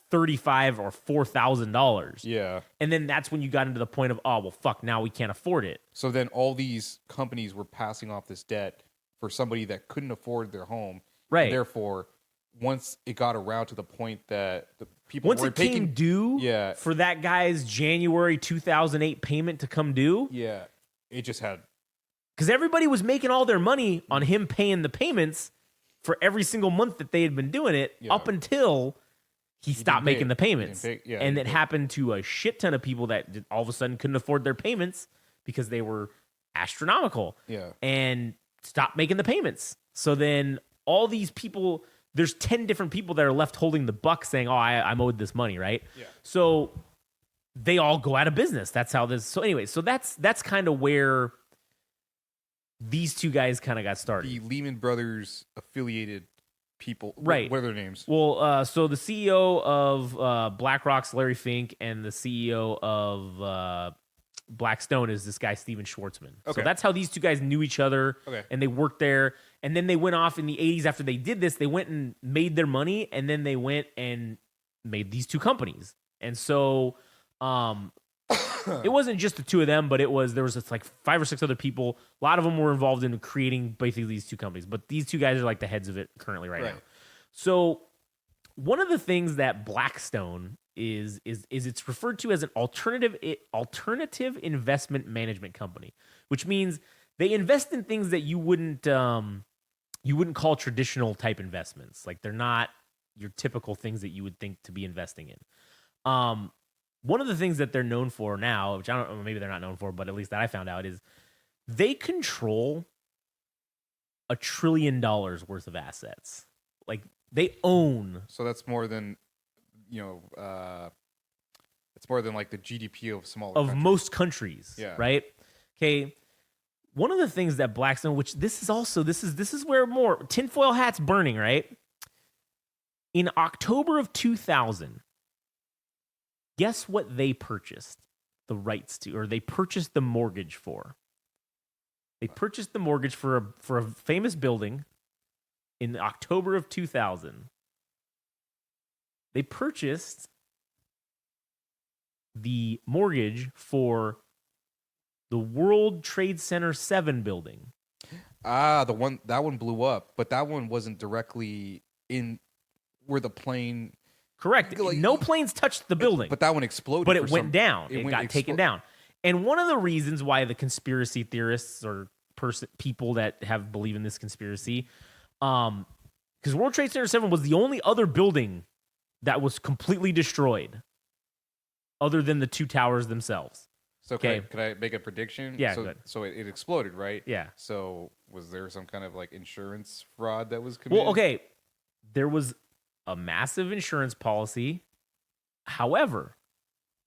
$35,000 or $4,000. Yeah. And then that's when you got into the point of, oh, well, fuck, now we can't afford it. So then all these companies were passing off this debt for somebody that couldn't afford their home. Right. And therefore, once it got around to the point that the people Once were it came due Yeah. for that guy's January 2008 payment to come due, yeah, it just had because everybody was making all their money on him paying the payments for every single month that they had been doing it up until he stopped making the payments. And it happened to a shit ton of people that all of a sudden couldn't afford their payments because they were astronomical. Yeah. And stopped making the payments. So then all these people, there's 10 different people that are left holding the buck saying, oh, I'm owed this money, right? Yeah. So they all go out of business. That's how this. So anyway, so that's kind of where these two guys kind of got started. the Lehman Brothers affiliated people. Right. What are their names? Well, so the CEO of BlackRock's Larry Fink, and the CEO of Blackstone is this guy, Steven Schwartzman. Okay. So that's how these two guys knew each other, and they worked there. And then they went off in the 80s after they did this. They went and made their money, and then they went and made these two companies. And so it wasn't just the two of them, but there was just 5 or 6 other people. A lot of them were involved in creating basically these two companies. But these two guys are the heads of it currently right now. So one of the things that Blackstone is it's referred to as an alternative investment management company, which means they invest in things that you wouldn't call traditional type investments. They're not your typical things that you would think to be investing in. One of the things that they're known for now, which I don't know, maybe they're not known for, but at least that I found out, is they control $1 trillion worth of assets. They own. So that's more than, it's more than the GDP of smaller countries. Most countries. Yeah. Right. Okay. One of the things that Blackstone, which this is where more tinfoil hats burning, right? In October of 2000, guess what they purchased the rights to, or they purchased the mortgage for? They purchased the mortgage for a famous building in October of 2000 they purchased the mortgage for the World Trade Center 7 building. Ah, that one blew up, but that one wasn't directly in where the plane. Correct. Like, no planes touched the building. But that one exploded. But it went down. It got taken down. down. And one of the reasons why the conspiracy theorists or people that have believe in this conspiracy, because World Trade Center 7 was the only other building that was completely destroyed other than the two towers themselves. So could I make a prediction? Yeah, so, good. So it exploded, right? Yeah. So was there some kind of like insurance fraud that was committed? Well, okay. There was a massive insurance policy. However,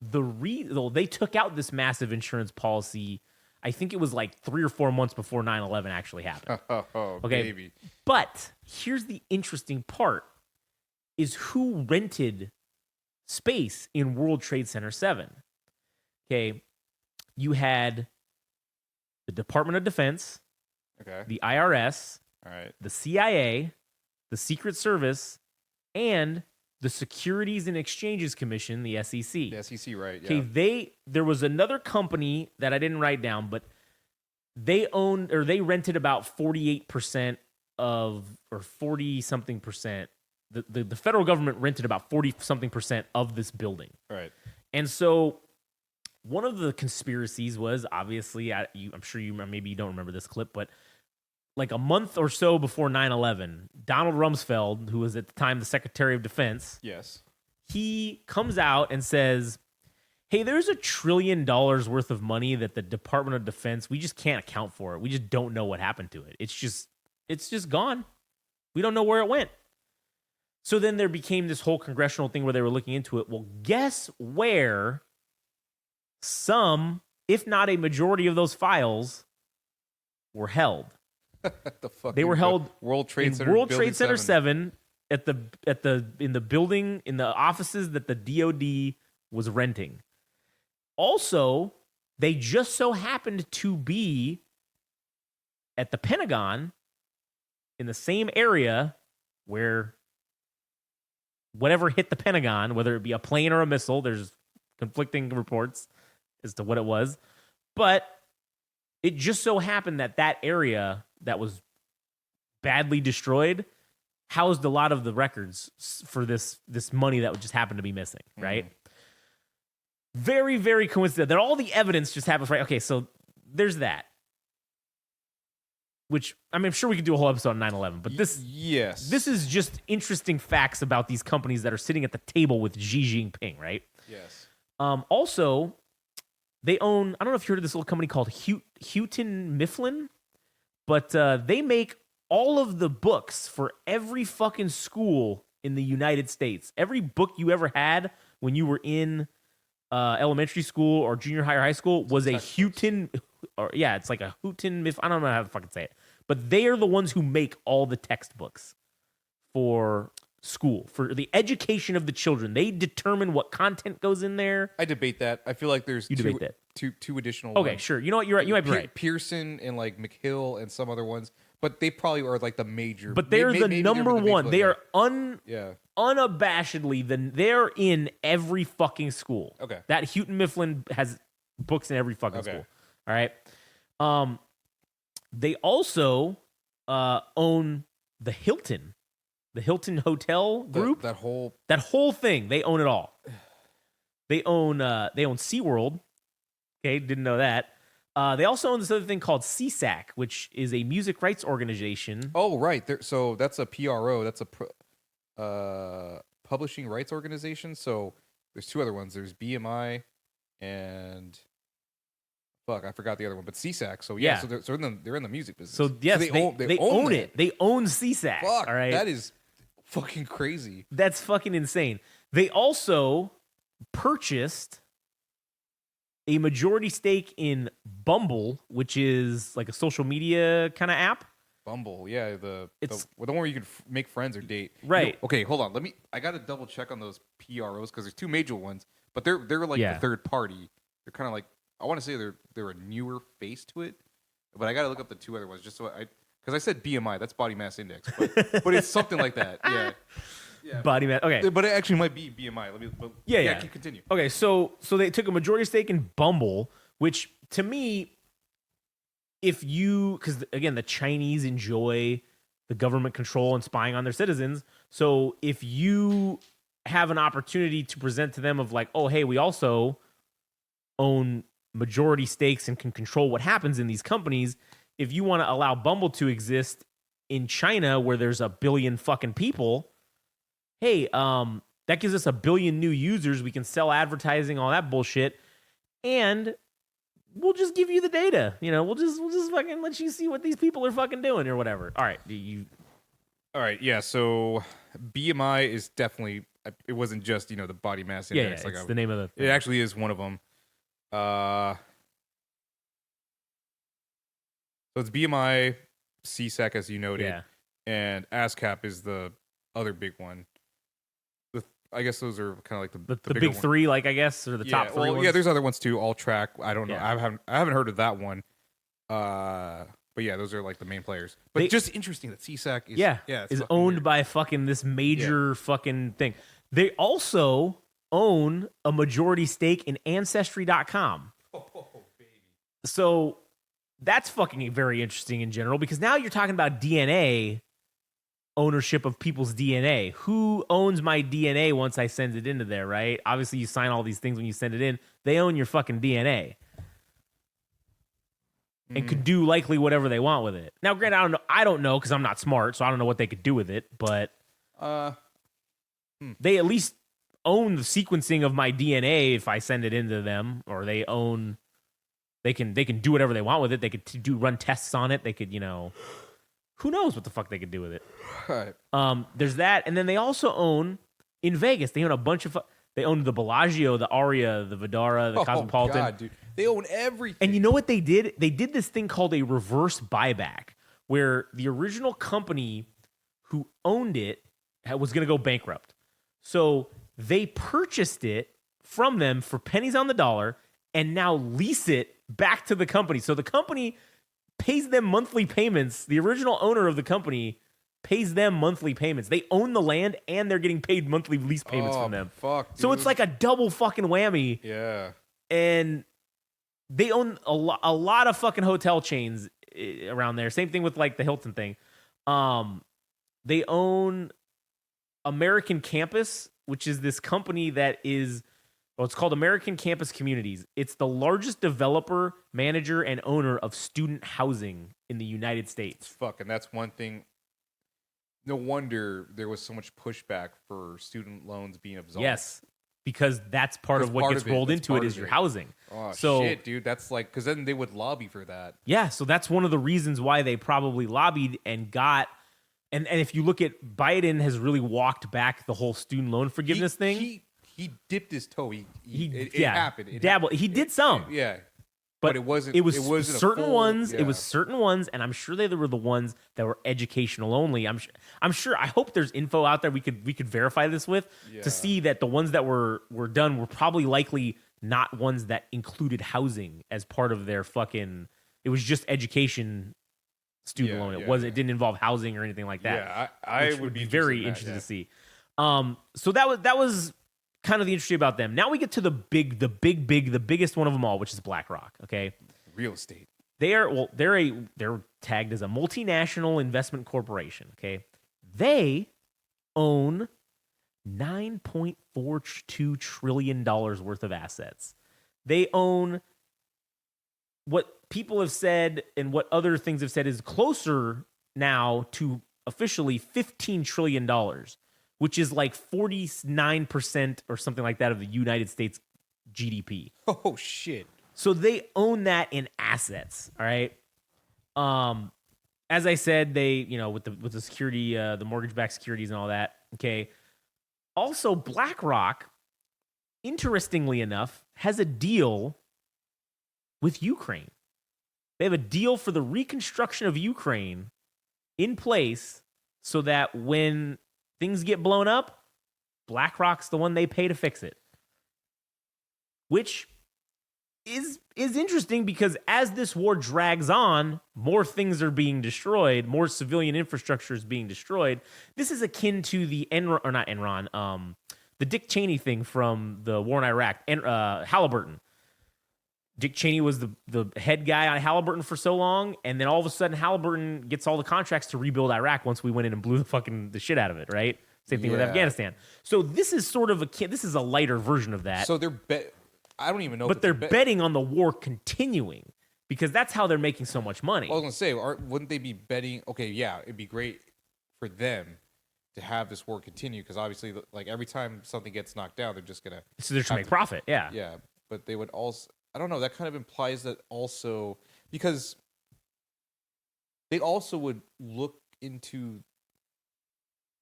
they took out this massive insurance policy, I think it was like 3 or 4 months before 9/11 actually happened. Oh, okay. Baby. But here's the interesting part is who rented space in World Trade Center 7. Okay. You had the Department of Defense, Okay. the IRS, All right. the CIA, the Secret Service, and the Securities and Exchanges Commission, the SEC. The SEC, right? Yeah. Okay, there was another company that I didn't write down, but they rented about 48% of, or 40 something percent. The federal government rented about 40 something percent of this building. Right. And so one of the conspiracies was obviously, I'm sure maybe you don't remember this clip, but like a month or so before 9/11, Donald Rumsfeld, who was at the time the Secretary of Defense, Yes. he comes out and says, hey, there's $1 trillion worth of money that the Department of Defense, we just can't account for it. We just don't know what happened to it. It's just gone. We don't know where it went. So then there became this whole congressional thing where they were looking into it. Well, guess where some, if not a majority of those files were held? The fuck They were held World Trade in Center, World Building Trade Center 7 in the building, in the offices that the DoD was renting. Also, they just so happened to be at the Pentagon in the same area where whatever hit the Pentagon, whether it be a plane or a missile, there's conflicting reports as to what it was. But it just so happened that area that was badly destroyed housed a lot of the records for this money that would just happen to be missing, right? Very, very coincidental. That all the evidence just happens, right? Okay, so there's that. Which, I mean, I'm sure we could do a whole episode on 9/11, but this is just interesting facts about these companies that are sitting at the table with Xi Jingping, right? Yes. Also, they own, I don't know if you heard of this little company called Houghton Mifflin, but they make all of the books for every fucking school in the United States. Every book you ever had when you were in elementary school or junior high or high school was a Houghton, it's like a Houghton Mifflin. I don't know how to fucking say it, but they are the ones who make all the textbooks for school, for the education of the children. They determine what content goes in there. I debate that. I feel like there's two additional Okay, ones. sure. You know what? You're right. You might be right. Pearson and like McHill and some other ones, but they probably are like the major. But they're the number one. They are unabashedly they're in every fucking school. Okay. That Houghton Mifflin has books in every fucking school. All right. They also own the Hilton Hotel Group. That whole thing. They own it all. They own SeaWorld. Okay, didn't know that. They also own this other thing called CSAC, which is a music rights organization. Oh, right. So that's a PRO. That's a publishing rights organization. So there's two other ones. There's BMI and fuck, I forgot the other one. But CSAC. So yeah. So they're in the music business. So yes, they own it. They own CSAC. Fuck, all right, that is fucking crazy. That's fucking insane. They also purchased a majority stake in Bumble, which is like a social media kind of app. Bumble, yeah, the one where you can make friends or date. Right. You know, okay, hold on. I got to double check on those PROs because there's two major ones, but they're like the third party. They're kind of like, I want to say they're a newer face to it, but I got to look up the two other ones just so because I said BMI, that's body mass index, but it's something like that. Yeah. Body mass. Okay. But it actually might be BMI. Yeah. Continue. Okay, so they took a majority stake in Bumble, which to me, because again, the Chinese enjoy the government control and spying on their citizens. So if you have an opportunity to present to them of like, oh, hey, we also own majority stakes and can control what happens in these companies. If you want to allow Bumble to exist in China where there's a billion fucking people, hey, that gives us a billion new users. We can sell advertising, all that bullshit, and we'll just give you the data. We'll just fucking let you see what these people are fucking doing or whatever. All right, All right, yeah. So BMI is definitely. It wasn't just the body mass index. Yeah, it's the name of the thing. It actually is one of them. So it's BMI, CSEC as you noted, and ASCAP is the other big one. I guess those are kind of like the big three, like I guess, or the top three. Well, ones. yeah, there's other ones too. All Track. I don't know. Yeah. I haven't heard of that one. But yeah, those are like the main players. But just interesting that CSEC is owned weird. by fucking this major fucking thing. They also own a majority stake in Ancestry.com. Oh, baby. So that's fucking very interesting in general because now you're talking about DNA ownership of people's DNA. Who owns my DNA once I send it into there, right? Obviously, you sign all these things when you send it in. They own your fucking DNA. And could do likely whatever they want with it. Now, granted, I don't know because I'm not smart, so I don't know what they could do with it. But they at least own the sequencing of my DNA if I send it into them, or they can do whatever they want with it. They could run tests on it. They could, who knows what the fuck they could do with it. Right. There's that, and then they also own in Vegas. They own a bunch of. They own the Bellagio, the Aria, the Vidara, the Cosmopolitan. God, dude. They own everything. And you know what they did? They did this thing called a reverse buyback, where the original company who owned it was going to go bankrupt. So they purchased it from them for pennies on the dollar and now lease it back to the company. So the company pays them monthly payments. The original owner of the company pays them monthly payments. They own the land and they're getting paid monthly lease payments from them. Fuck, dude. So it's like a double fucking whammy. Yeah. And they own a lot of fucking hotel chains around there. Same thing with like the Hilton thing. They own American Campus, which is this company that is, it's called American Campus Communities. It's the largest developer, manager, and owner of student housing in the United States. Fucking, that's one thing. No wonder there was so much pushback for student loans being absolved. Yes, because that's part of what gets rolled into it is your housing. Oh, so, shit, dude. That's like, because then they would lobby for that. Yeah, so that's one of the reasons why they probably lobbied and got. And if you look at Biden has really walked back the whole student loan forgiveness thing. He dipped his toe. It yeah, happened. He did some. Yeah. But it wasn't. It was wasn't certain a full, ones. Yeah. It was certain ones, and I'm sure they were the ones that were educational only. I'm sure. I hope there's info out there we could verify this with to see that the ones that were done were probably likely not ones that included housing as part of their fucking. It was just education student loan. It didn't involve housing or anything like that. Yeah, I would be very interested to see. So that was kind of the interesting about them. Now we get to the biggest one of them all, which is BlackRock. Okay, real estate. They're tagged as a multinational investment corporation. Okay, they own $9.42 trillion worth of assets. They own what people have said and what other things have said is closer now to officially $15 trillion. Which is like 49% or something like that of the United States GDP. Oh, shit. So they own that in assets, all right? As I said, they, with the security, the mortgage-backed securities and all that, okay? Also, BlackRock, interestingly enough, has a deal with Ukraine. They have a deal for the reconstruction of Ukraine in place so that when things get blown up, BlackRock's the one they pay to fix it. Which is interesting because as this war drags on, more things are being destroyed, more civilian infrastructure is being destroyed. This is akin to the the Dick Cheney thing from the war in Iraq, Halliburton. Dick Cheney was the head guy on Halliburton for so long, and then all of a sudden Halliburton gets all the contracts to rebuild Iraq once we went in and blew the shit out of it, right? Same thing with Afghanistan. So this is sort of this is a lighter version of that. So I don't even know. But they're betting on the war continuing because that's how they're making so much money. I was gonna say, wouldn't they be betting? Okay, yeah, it'd be great for them to have this war continue because obviously, like every time something gets knocked down, they're just gonna. So they're trying to make profit. Yeah. Yeah, but they would also. I don't know. That kind of implies that also because they also would look into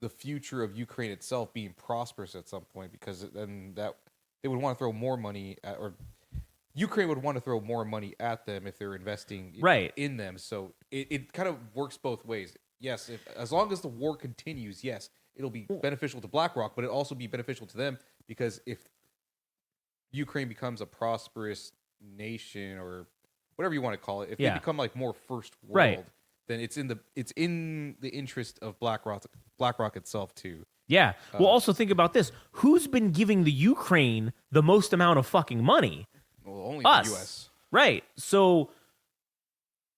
the future of Ukraine itself being prosperous at some point because then that they would want to throw more money at, or Ukraine would want to throw more money at them if they're investing in them. So it kind of works both ways. Yes, as long as the war continues, yes, it'll be beneficial to BlackRock, but it'll also be beneficial to them because if Ukraine becomes a prosperous nation or whatever you want to call it, if they become like more first world, then it's in the interest of BlackRock itself too. Yeah. Well, also think about this: who's been giving the Ukraine the most amount of fucking money? Well, only Us. the U.S. Right. So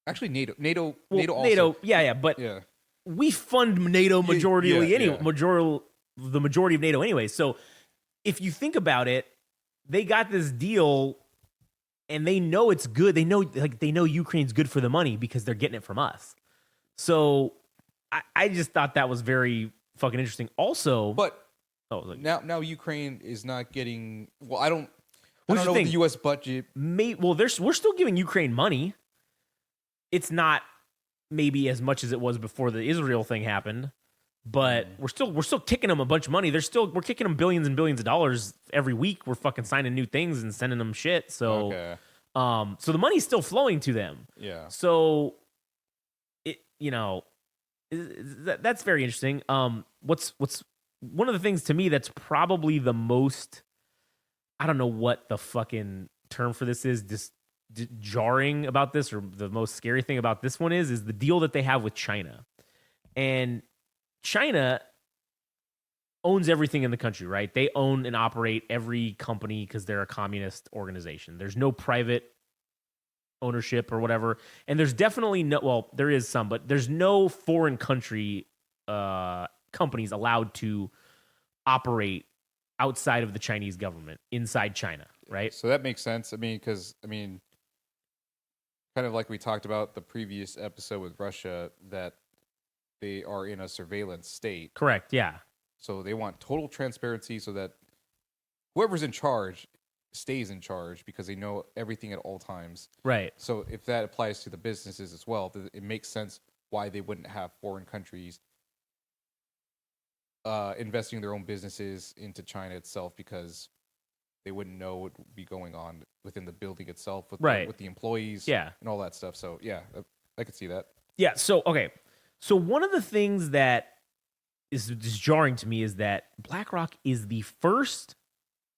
actually, NATO also. NATO. Yeah. But we fund NATO the majority of NATO anyway. So if you think about it, they got this deal. And they know it's good. They know Ukraine's good for the money because they're getting it from us. So I just thought that was very fucking interesting. Also, but now Ukraine is not getting. Well, I don't know the U.S. budget. We're still giving Ukraine money. It's not maybe as much as it was before the Israel thing happened, but we're still kicking them a bunch of money. We're kicking them billions and billions of dollars every week. We're fucking signing new things and sending them shit. So, so the money's still flowing to them. Yeah. So, that's very interesting. What's one of the things to me that's probably the most, I don't know what the fucking term for this is, just jarring about this, or the most scary thing about this one is the deal that they have with China. And China owns everything in the country, right? They own and operate every company because they're a communist organization. There's no private ownership or whatever. And there's definitely there is some, but there's no foreign country companies allowed to operate outside of the Chinese government, inside China, right? So that makes sense. Because kind of like we talked about the previous episode with Russia, that they are in a surveillance state. Correct, yeah. So they want total transparency so that whoever's in charge stays in charge because they know everything at all times. Right. So if that applies to the businesses as well, it makes sense why they wouldn't have foreign countries investing their own businesses into China itself because they wouldn't know what would be going on within the building itself with the employees and all that stuff. So, yeah, I could see that. Yeah, so, okay. So one of the things that is jarring to me is that BlackRock is the first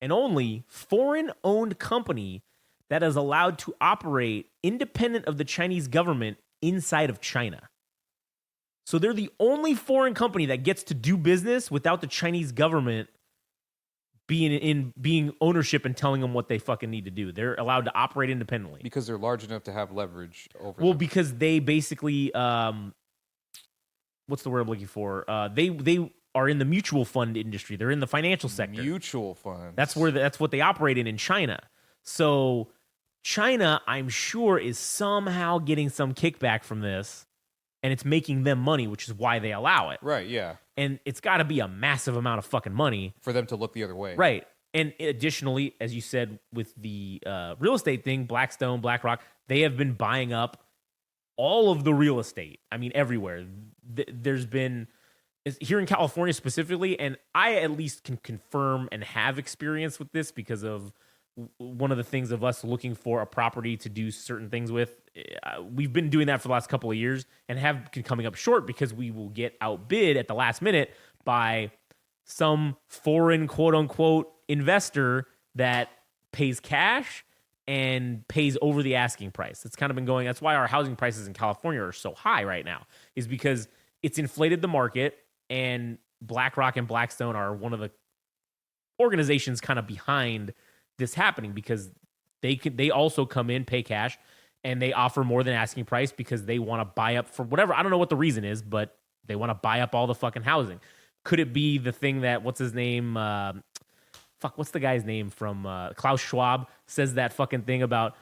and only foreign-owned company that is allowed to operate independent of the Chinese government inside of China. So they're the only foreign company that gets to do business without the Chinese government being ownership and telling them what they fucking need to do. They're allowed to operate independently. Because they're large enough to have leverage over them. Because they basically... what's the word I'm looking for? They are in the mutual fund industry. They're in the financial sector. Mutual funds. That's what they operate in China. So China, I'm sure, is somehow getting some kickback from this, and it's making them money, which is why they allow it. Right, yeah. And it's got to be a massive amount of fucking money. For them to look the other way. Right. And additionally, as you said, with the real estate thing, Blackstone, BlackRock, they have been buying up all of the real estate. I mean, everywhere. There's been, here in California specifically, and I at least can confirm and have experience with this because of one of the things of us looking for a property to do certain things with. We've been doing that for the last couple of years and have been coming up short because we will get outbid at the last minute by some foreign quote unquote investor that pays cash and pays over the asking price. It's kind of been going. That's why our housing prices in California are so high right now, is because it's inflated the market, and BlackRock and Blackstone are one of the organizations kind of behind this happening, because they also come in, pay cash, and they offer more than asking price because they want to buy up for whatever. I don't know what the reason is, but they want to buy up all the fucking housing. Could it be the thing that, what's his name? What's the guy's name from Klaus Schwab says that fucking thing about,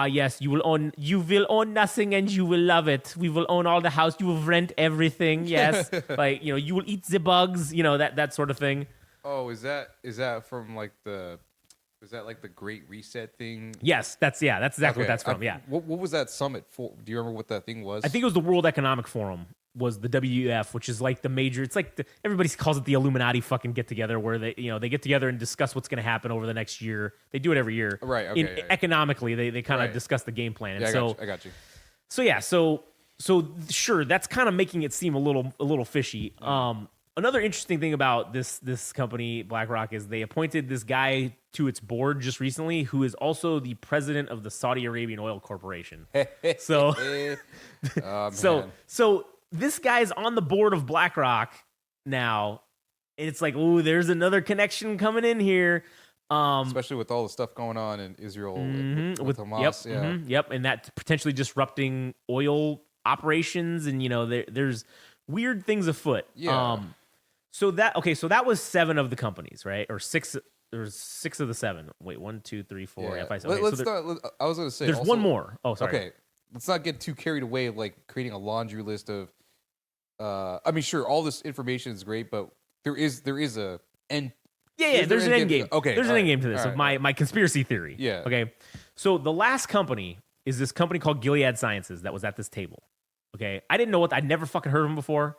yes, you will own nothing and you will love it. We will own all the house. You will rent everything. Yes. Like, you will eat the bugs, that sort of thing. Oh, is that from like was that like the Great Reset thing? Yes, that's exactly what that's from. Yeah. What was that summit for? Do you remember what that thing was? I think it was the World Economic Forum, was the WEF, which is like the major. It's like everybody calls it the Illuminati fucking get together, where they get together and discuss what's going to happen over the next year. They do it every year, right? Okay. Economically, they kind of discuss the game plan. And I got you. So yeah, so sure, that's kind of making it seem a little fishy. Another interesting thing about this company, BlackRock, is they appointed this guy to its board just recently, who is also the president of the Saudi Arabian Oil Corporation. So, so this guy's on the board of BlackRock now, and it's like, ooh, there's another connection coming in here. Especially with all the stuff going on in Israel with Hamas. Yep, and that potentially disrupting oil operations, and there's weird things afoot. Yeah. So that was 7 of the companies, right? Or 6. There's 6 of the 7. Wait, 1, 2, 3, 4. Yeah. Okay, Let's not. I was going to say there's also, one more. Oh, sorry. Okay, let's not get too carried away, like creating a laundry list of. I mean, sure, all this information is great, but there is a end. Yeah, there's an end game. Okay, there's an end game to this of my conspiracy theory. Yeah. Okay, so the last company is this company called Gilead Sciences that was at this table. Okay, I didn't know I'd never fucking heard of them before.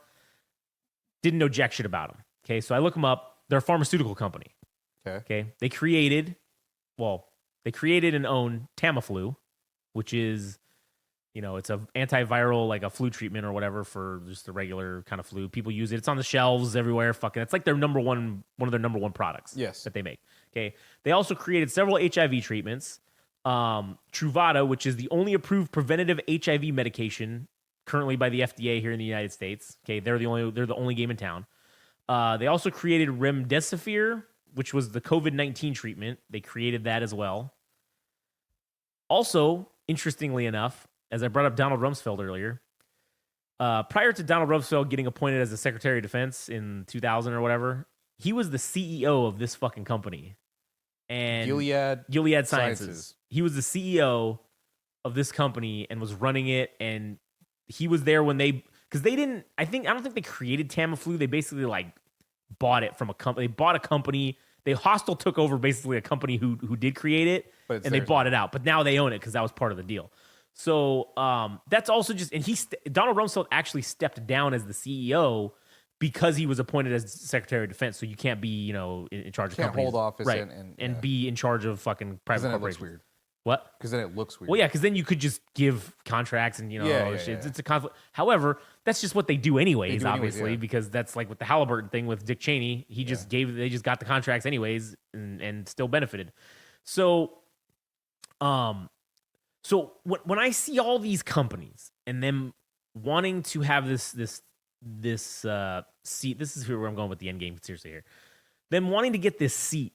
Didn't know jack shit about them. Okay, so I look them up. They're a pharmaceutical company. Okay. They created and own Tamiflu, which is, it's a antiviral, like a flu treatment or whatever for just the regular kind of flu. People use it. It's on the shelves everywhere. Fucking, it's like their one of their number one products. Yes. That they make. Okay. They also created several HIV treatments. Truvada, which is the only approved preventative HIV medication currently by the FDA here in the United States. Okay, they're the only game in town. They also created remdesivir, which was the COVID-19 treatment. They created that as well. Also, interestingly enough, as I brought up Donald Rumsfeld earlier, prior to Donald Rumsfeld getting appointed as the Secretary of Defense in 2000 or whatever, he was the CEO of this fucking company. And Gilead Sciences. He was the CEO of this company and was running it, and he was there when because they didn't, I don't think they created Tamiflu. They basically like bought it from a company. They bought a company. Hostile took over basically a company who did create it, and they bought it out. But now they own it because that was part of the deal. So that's also just, and Donald Rumsfeld actually stepped down as the CEO because he was appointed as Secretary of Defense. So you can't be, in charge of companies. Can't hold office right, and be in charge of fucking private corporations. Looks weird. What? Because then it looks weird. Well, yeah, because then you could just give contracts and, it's a conflict. However, that's just what they do anyways, obviously, because that's like with the Halliburton thing with Dick Cheney. They just got the contracts anyways and still benefited. So, when I see all these companies and them wanting to have this seat, this is where I'm going with the end game, seriously here. Them wanting to get this seat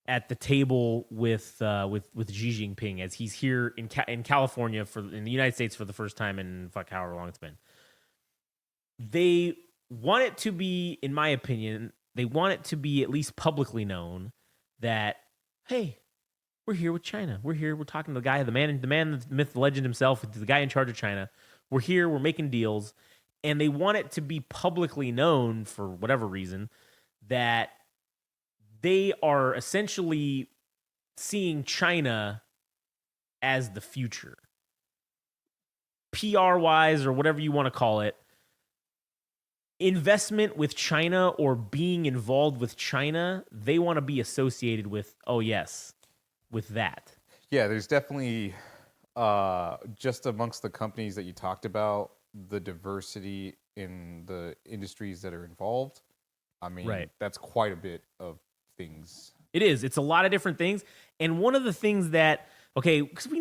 at the table with Xi Jingping as he's here in California in the United States for the first time in however long it's been. They want it to be, in my opinion, they want it to be at least publicly known that, hey, we're here with China. We're here. We're talking to the guy, the man, the myth, the legend himself, the guy in charge of China. We're here. We're making deals, and they want it to be publicly known for whatever reason that they are essentially seeing China as the future. PR-wise, or whatever you want to call it, investment with China or being involved with China, they want to be associated with, with that. Yeah, there's definitely, just amongst the companies that you talked about, the diversity in the industries that are involved. I mean, that's quite a bit of things. It is. It's a lot of different things. And one of the things that Okay, because we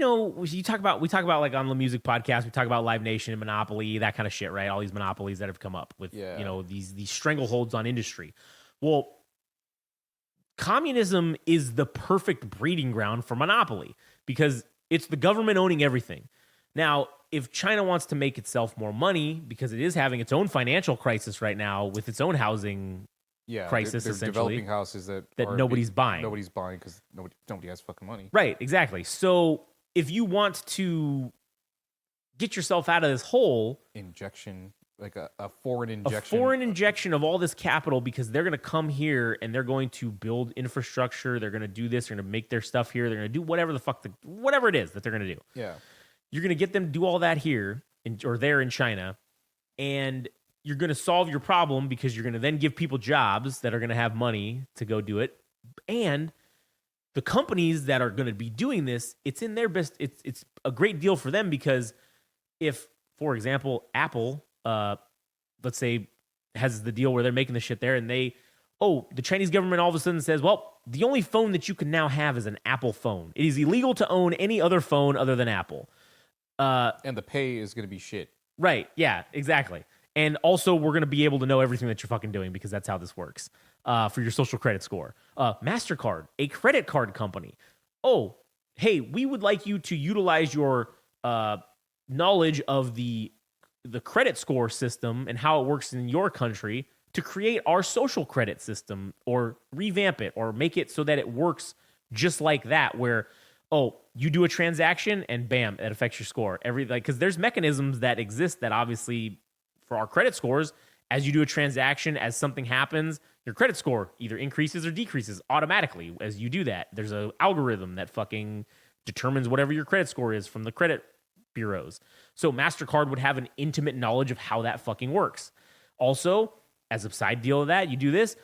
talk about like on the music podcast, we talk about Live Nation and Monopoly, that kind of shit, right? All these monopolies that have come up with these strangleholds on industry. Well, communism is the perfect breeding ground for monopoly because it's the government owning everything. Now, if China wants to make itself more money because it is having its own financial crisis right now with its own housing crisis, they're essentially, developing houses that nobody's buying. Nobody's buying because nobody has fucking money. Right, exactly. So if you want to get yourself out of this hole, injection, like a foreign injection, of all this capital, because they're going to come here and they're going to build infrastructure. They're going to do this. They're going to make their stuff here. They're going to do whatever the fuck, whatever it is that they're going to do. Yeah, you're going to get them to do all that here or there in China, and you're going to solve your problem because you're going to then give people jobs that are going to have money to go do it. And the companies that are going to be doing this, it's in their best. It's a great deal for them because if, for example, Apple, let's say, has the deal where they're making the shit there and the Chinese government all of a sudden says, well, the only phone that you can now have is an Apple phone. It is illegal to own any other phone other than Apple. And the pay is going to be shit. Right. Yeah, exactly. And also, we're going to be able to know everything that you're fucking doing because that's how this works for your social credit score. MasterCard, a credit card company. Oh, hey, we would like you to utilize your knowledge of the credit score system and how it works in your country to create our social credit system or revamp it or make it so that it works just like that, where you do a transaction and bam, it affects your score. Because there's mechanisms that exist that obviously for our credit scores, as you do a transaction, as something happens, your credit score either increases or decreases automatically as you do that. There's an algorithm that fucking determines whatever your credit score is from the credit bureaus. So MasterCard would have an intimate knowledge of how that fucking works. Also, as a side deal of that, you do this,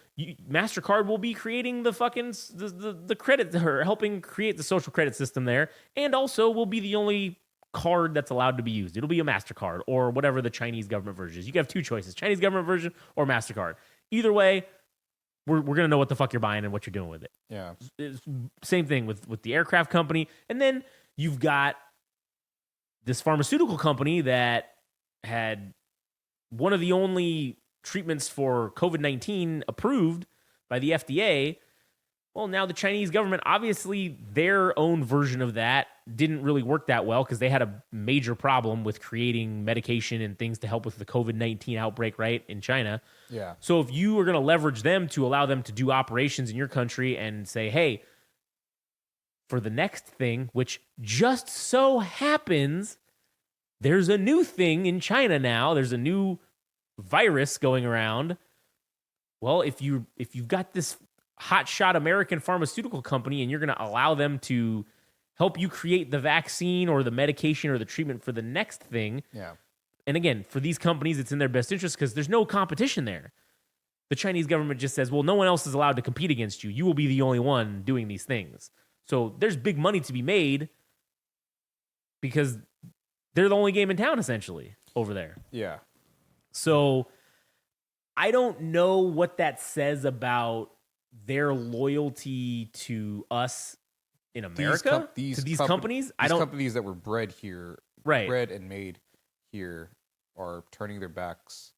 MasterCard will be creating the fucking the credit, or helping create the social credit system there, and also will be the only card that's allowed to be used. It'll be a MasterCard or whatever the Chinese government version is. You can have two choices, Chinese government version or MasterCard. Either way, we're going to know what the fuck you're buying and what you're doing with it. Yeah. It's same thing with the aircraft company. And then you've got this pharmaceutical company that had one of the only treatments for COVID-19 approved by the FDA. Well, now the Chinese government, obviously their own version of that didn't really work that well because they had a major problem with creating medication and things to help with the COVID-19 outbreak, right, in China. Yeah. So if you are going to leverage them to allow them to do operations in your country and say, hey, for the next thing, which just so happens, there's a new thing in China now. There's a new virus going around. Well, if you've got this hotshot American pharmaceutical company and you're going to allow them to help you create the vaccine or the medication or the treatment for the next thing. Yeah. And again, for these companies, it's in their best interest because there's no competition there. The Chinese government just says, well, no one else is allowed to compete against you. You will be the only one doing these things. So there's big money to be made because they're the only game in town, essentially, over there. Yeah. So I don't know what that says about their loyalty to us in America, to these companies. These companies that were bred here, bred and made here, are turning their backs.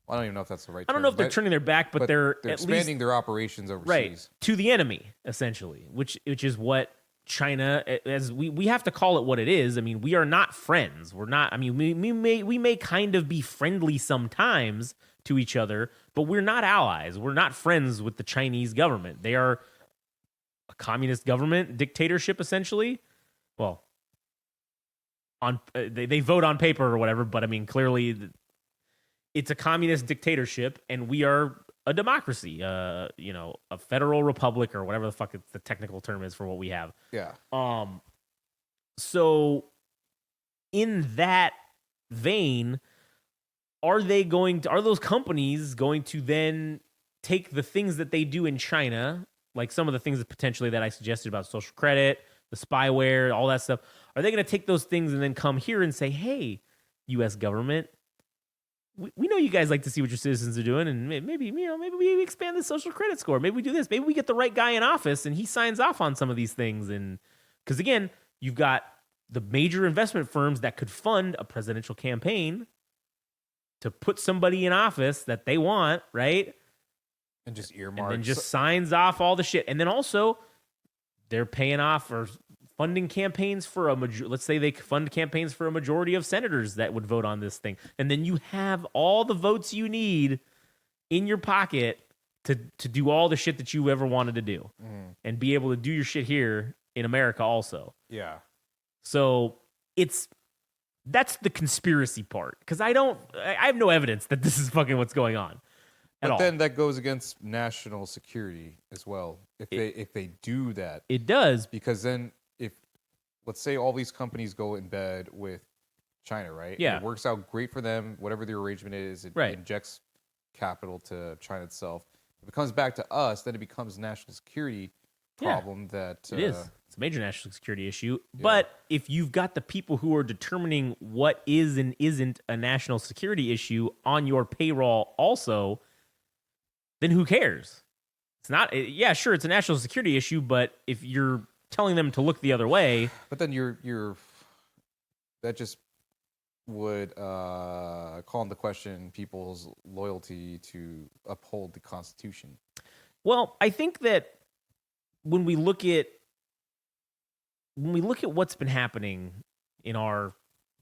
Well, I don't even know if that's the right term. I don't know if they're turning their back, but they're expanding their operations overseas. Right, to the enemy, essentially, which is what China, as we have to call it what it is. I mean, we are not friends. We're not, I mean, we may kind of be friendly sometimes to each other, but we're not allies. We're not friends with the Chinese government. They are a communist government, dictatorship, essentially. Well, they vote on paper or whatever, but I mean, clearly it's a communist dictatorship, and we are a democracy, a federal republic, or whatever the fuck the technical term is for what we have. Yeah. So in that vein, are those companies going to then take the things that they do in China, like some of the things that potentially that I suggested about social credit, the spyware, all that stuff, are they going to take those things and then come here and say, hey, U.S. government, we know you guys like to see what your citizens are doing, and maybe we expand the social credit score. Maybe we do this. Maybe we get the right guy in office and he signs off on some of these things. And because again, you've got the major investment firms that could fund a presidential campaign to put somebody in office that they want, right? And just And earmarks. then just signs off all the shit. And then also they're paying off or funding campaigns for let's say they fund campaigns for a majority of senators that would vote on this thing. And then you have all the votes you need in your pocket to do all the shit that you ever wanted to do and be able to do your shit here in America also. Yeah. So that's the conspiracy part. Because I have no evidence that this is fucking what's going on. But all. then that goes against national security as well. If they do that, It does. because then if let's say all these companies go in bed with China, right? Yeah. It works out great for them, whatever the arrangement is, it Right. injects capital to China itself. If it comes back to us, then it becomes a national security Yeah. problem that It is. It's a major national security issue. But if you've got the people who are determining what is and isn't a national security issue on your payroll also, then who cares? It's not, yeah, sure, it's a national security issue, but if you're telling them to look the other way, But then you're that just would call into question people's loyalty to uphold the Constitution. well, I think that when we look at what's been happening in our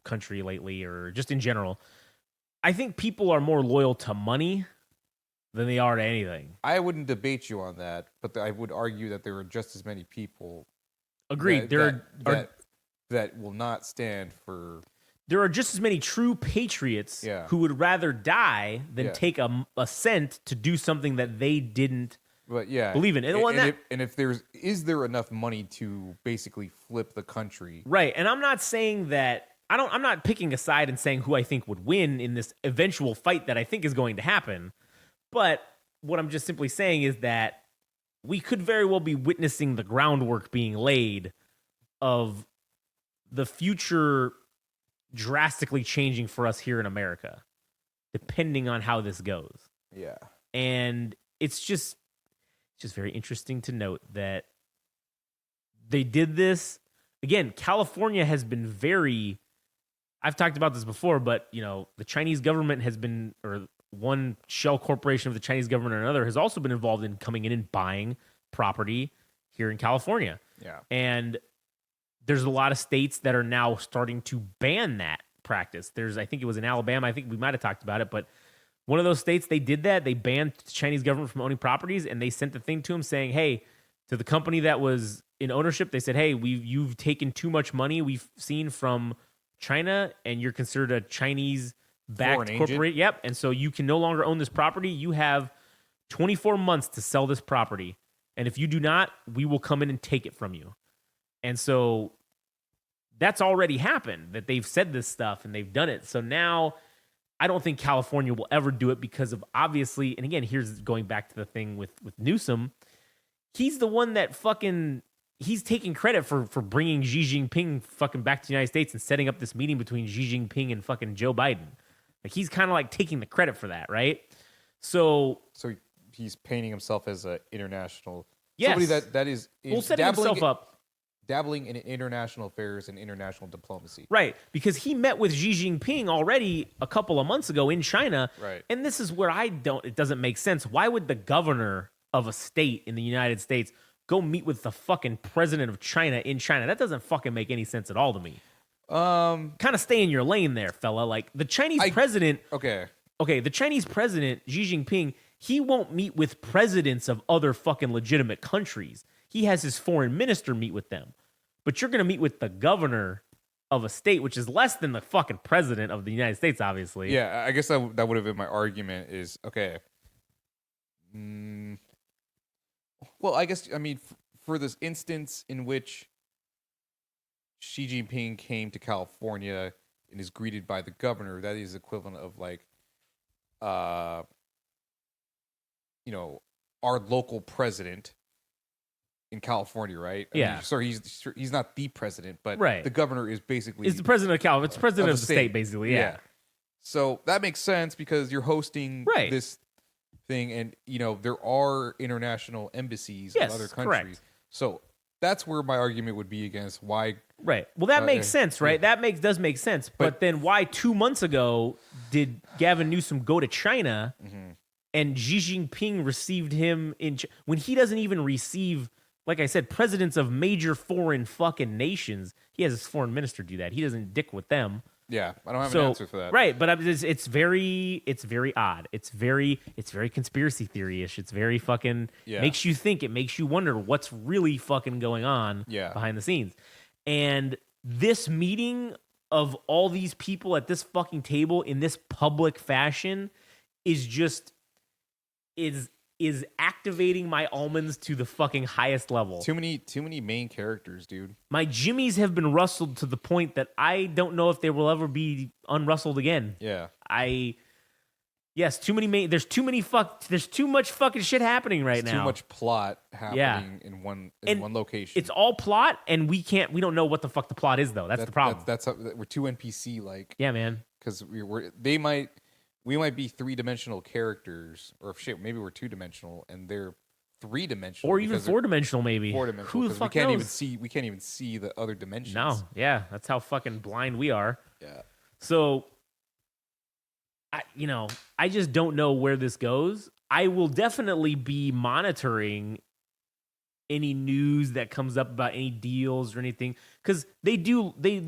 country lately or just in general, I think people are more loyal to money than they are to anything. I wouldn't debate you on that, but I would argue that there are just as many people Agreed. that will not stand for. There are just as many true patriots Yeah. who would rather die than Yeah. take a cent to do something that they didn't But yeah, believe in. And, if is there enough money to basically flip the country? right. And I'm not saying that I'm not picking a side and saying who I think would win in this eventual fight that I think is going to happen. But what I'm just simply saying is that we could very well be witnessing the groundwork being laid of the future drastically changing for us here in America, depending on how this goes. Yeah, And it's just very interesting to note that they did this. Again, California has been very, I've talked about this before, but the Chinese government has been, or one shell corporation of the Chinese government or another has also been involved in coming in and buying property here in California. yeah. And there's a lot of states that are now starting to ban that practice. I think it was in Alabama. I think we might have talked about it, but one of those states, they did that. They banned the Chinese government from owning properties, and they sent the thing to them saying, hey, to the company that was in ownership, they said, hey, you've taken too much money we've seen from China, and you're considered a Chinese-backed corporate. Yep, and so you can no longer own this property. You have 24 months to sell this property, and if you do not, we will come in and take it from you. And so that's already happened, that they've said this stuff and they've done it. So now I don't think California will ever do it because of obviously, and again, here's going back to the thing with Newsom. He's the one that he's taking credit for bringing Xi Jingping fucking back to the United States and setting up this meeting between Xi Jingping and fucking Joe Biden. Like he's kind of like taking the credit for that, right? So he's painting himself as an international yes, somebody that is setting himself up. Dabbling in international affairs and international diplomacy. Right, because he met with Xi Jinping already a couple of months ago in China. Right. And this is where it doesn't make sense. Why would the governor of a state in the United States go meet with the fucking president of China in China? That doesn't fucking make any sense at all to me. Kind of stay in your lane there, fella. Like the Chinese president. Okay, the Chinese president, Xi Jinping, he won't meet with presidents of other fucking legitimate countries. He has his foreign minister meet with them. But you're going to meet with the governor of a state, which is less than the fucking president of the United States, obviously. Yeah, I guess that would have been my argument is, okay. Well, I guess, I mean, for this instance in which Xi Jinping came to California and is greeted by the governor, that is equivalent of like, our local president in California, right? I Yeah. mean, so he's not the president, but Right. the governor is basically It's the president of California. It's the president of the state, state. basically. Yeah. So that makes sense because you're hosting Right. this thing, and there are international embassies Yes, of other countries. correct. So that's where my argument would be against why. Right. Well, that makes sense, right? Yeah. That does make sense. But then why 2 months ago did Gavin Newsom go to China and Xi Jingping received him when he doesn't even receive, like I said, presidents of major foreign fucking nations? He has his foreign minister do that. He doesn't dick with them. Yeah, I don't have an answer for that. Right, but it's very odd. It's very conspiracy theory-ish. It's very fucking makes you think. It makes you wonder what's really fucking going on behind the scenes. And this meeting of all these people at this fucking table in this public fashion is activating my almonds to the fucking highest level. Too many main characters, dude. My jimmies have been rustled to the point that I don't know if they will ever be unrustled again. Yeah. There's too much fucking shit happening right now. Too much plot happening in one location. It's all plot, and we don't know what the fuck the plot is though. That's the problem. That's how, we're too NPC like. Yeah, man. Because we might be 3-dimensional characters, or shit, maybe we're 2-dimensional and they're 3-dimensional, or even 4-dimensional, maybe. 4-dimensional. Who the fuck we can't knows? We can't even see the other dimensions. No, yeah, that's how fucking blind we are. Yeah. So, I just don't know where this goes. I will definitely be monitoring any news that comes up about any deals or anything, because they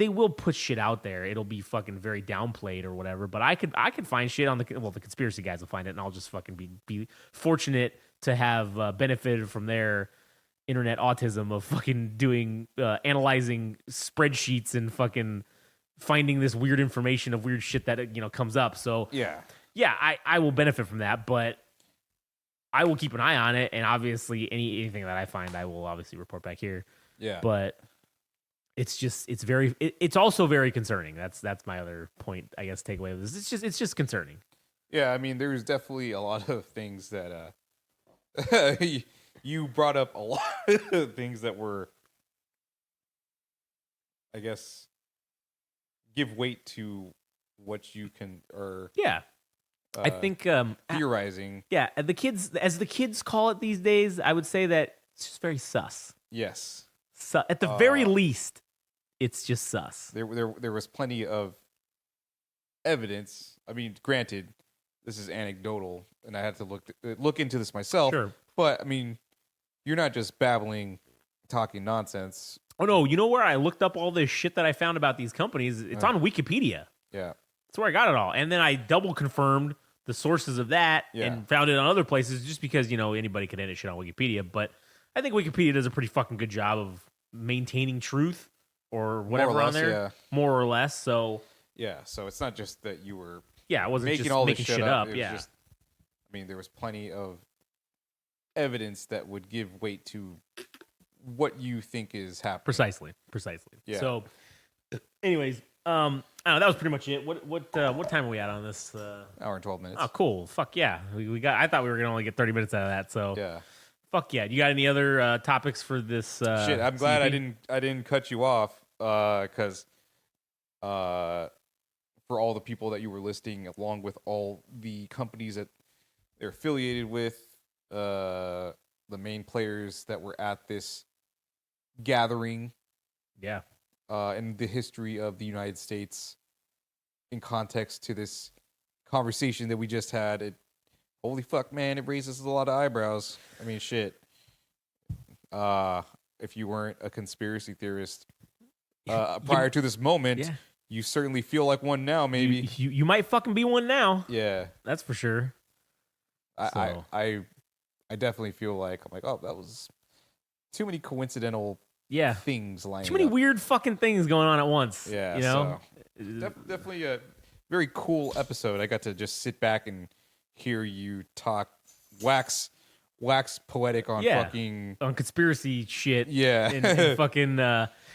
will put shit out there. It'll be fucking very downplayed or whatever, but I could find shit on the conspiracy guys will find it, and I'll just fucking be fortunate to have benefited from their internet autism of fucking doing analyzing spreadsheets and fucking finding this weird information of weird shit that comes up. So yeah, I will benefit from that, but I will keep an eye on it, and obviously anything that I find, I will obviously report back here. Yeah. But it's also very concerning. That's my other point, I guess, takeaway of this. It's just concerning. Yeah, I mean, there's definitely a lot of things that you brought up a lot of things that were, I guess, give weight to what you can I think theorizing. Yeah, as the kids call it these days, I would say that it's just very sus. Yes. At the very least, it's just sus. There was plenty of evidence. I mean, granted, this is anecdotal, and I had to look into this myself. Sure. But I mean, you're not just babbling, talking nonsense. Oh no, you know where I looked up all this shit that I found about these companies? It's on Wikipedia. Yeah. That's where I got it all. And then I double confirmed the sources of that and found it on other places, just because, anybody can edit shit on Wikipedia. But I think Wikipedia does a pretty fucking good job of maintaining truth or whatever on there. More or less. So yeah. So it's not just that you were I wasn't making just all making this shit up. I mean, there was plenty of evidence that would give weight to what you think is happening. Precisely. Yeah. So anyways, I don't know, that was pretty much it. What time are we at on this? Hour and 12 minutes. Oh, cool. Fuck yeah. We got. I thought we were gonna only get 30 minutes out of that. So yeah. Fuck yeah. You got any other topics for this? Shit. I'm glad I didn't cut you off because for all the people that you were listing, along with all the companies that they're affiliated with, the main players that were at this gathering. Yeah. In the history of the United States, in context to this conversation that we just had, holy fuck, man, it raises a lot of eyebrows. I mean, shit. If you weren't a conspiracy theorist prior to this moment, you certainly feel like one now. Maybe you might fucking be one now. Yeah, that's for sure. I definitely feel like I'm like, oh, that was too many coincidental. Things lining too many up. Weird fucking things going on at once. Yeah, So, definitely a very cool episode. I got to just sit back and hear you talk, wax poetic on fucking on conspiracy shit. Yeah, and fucking.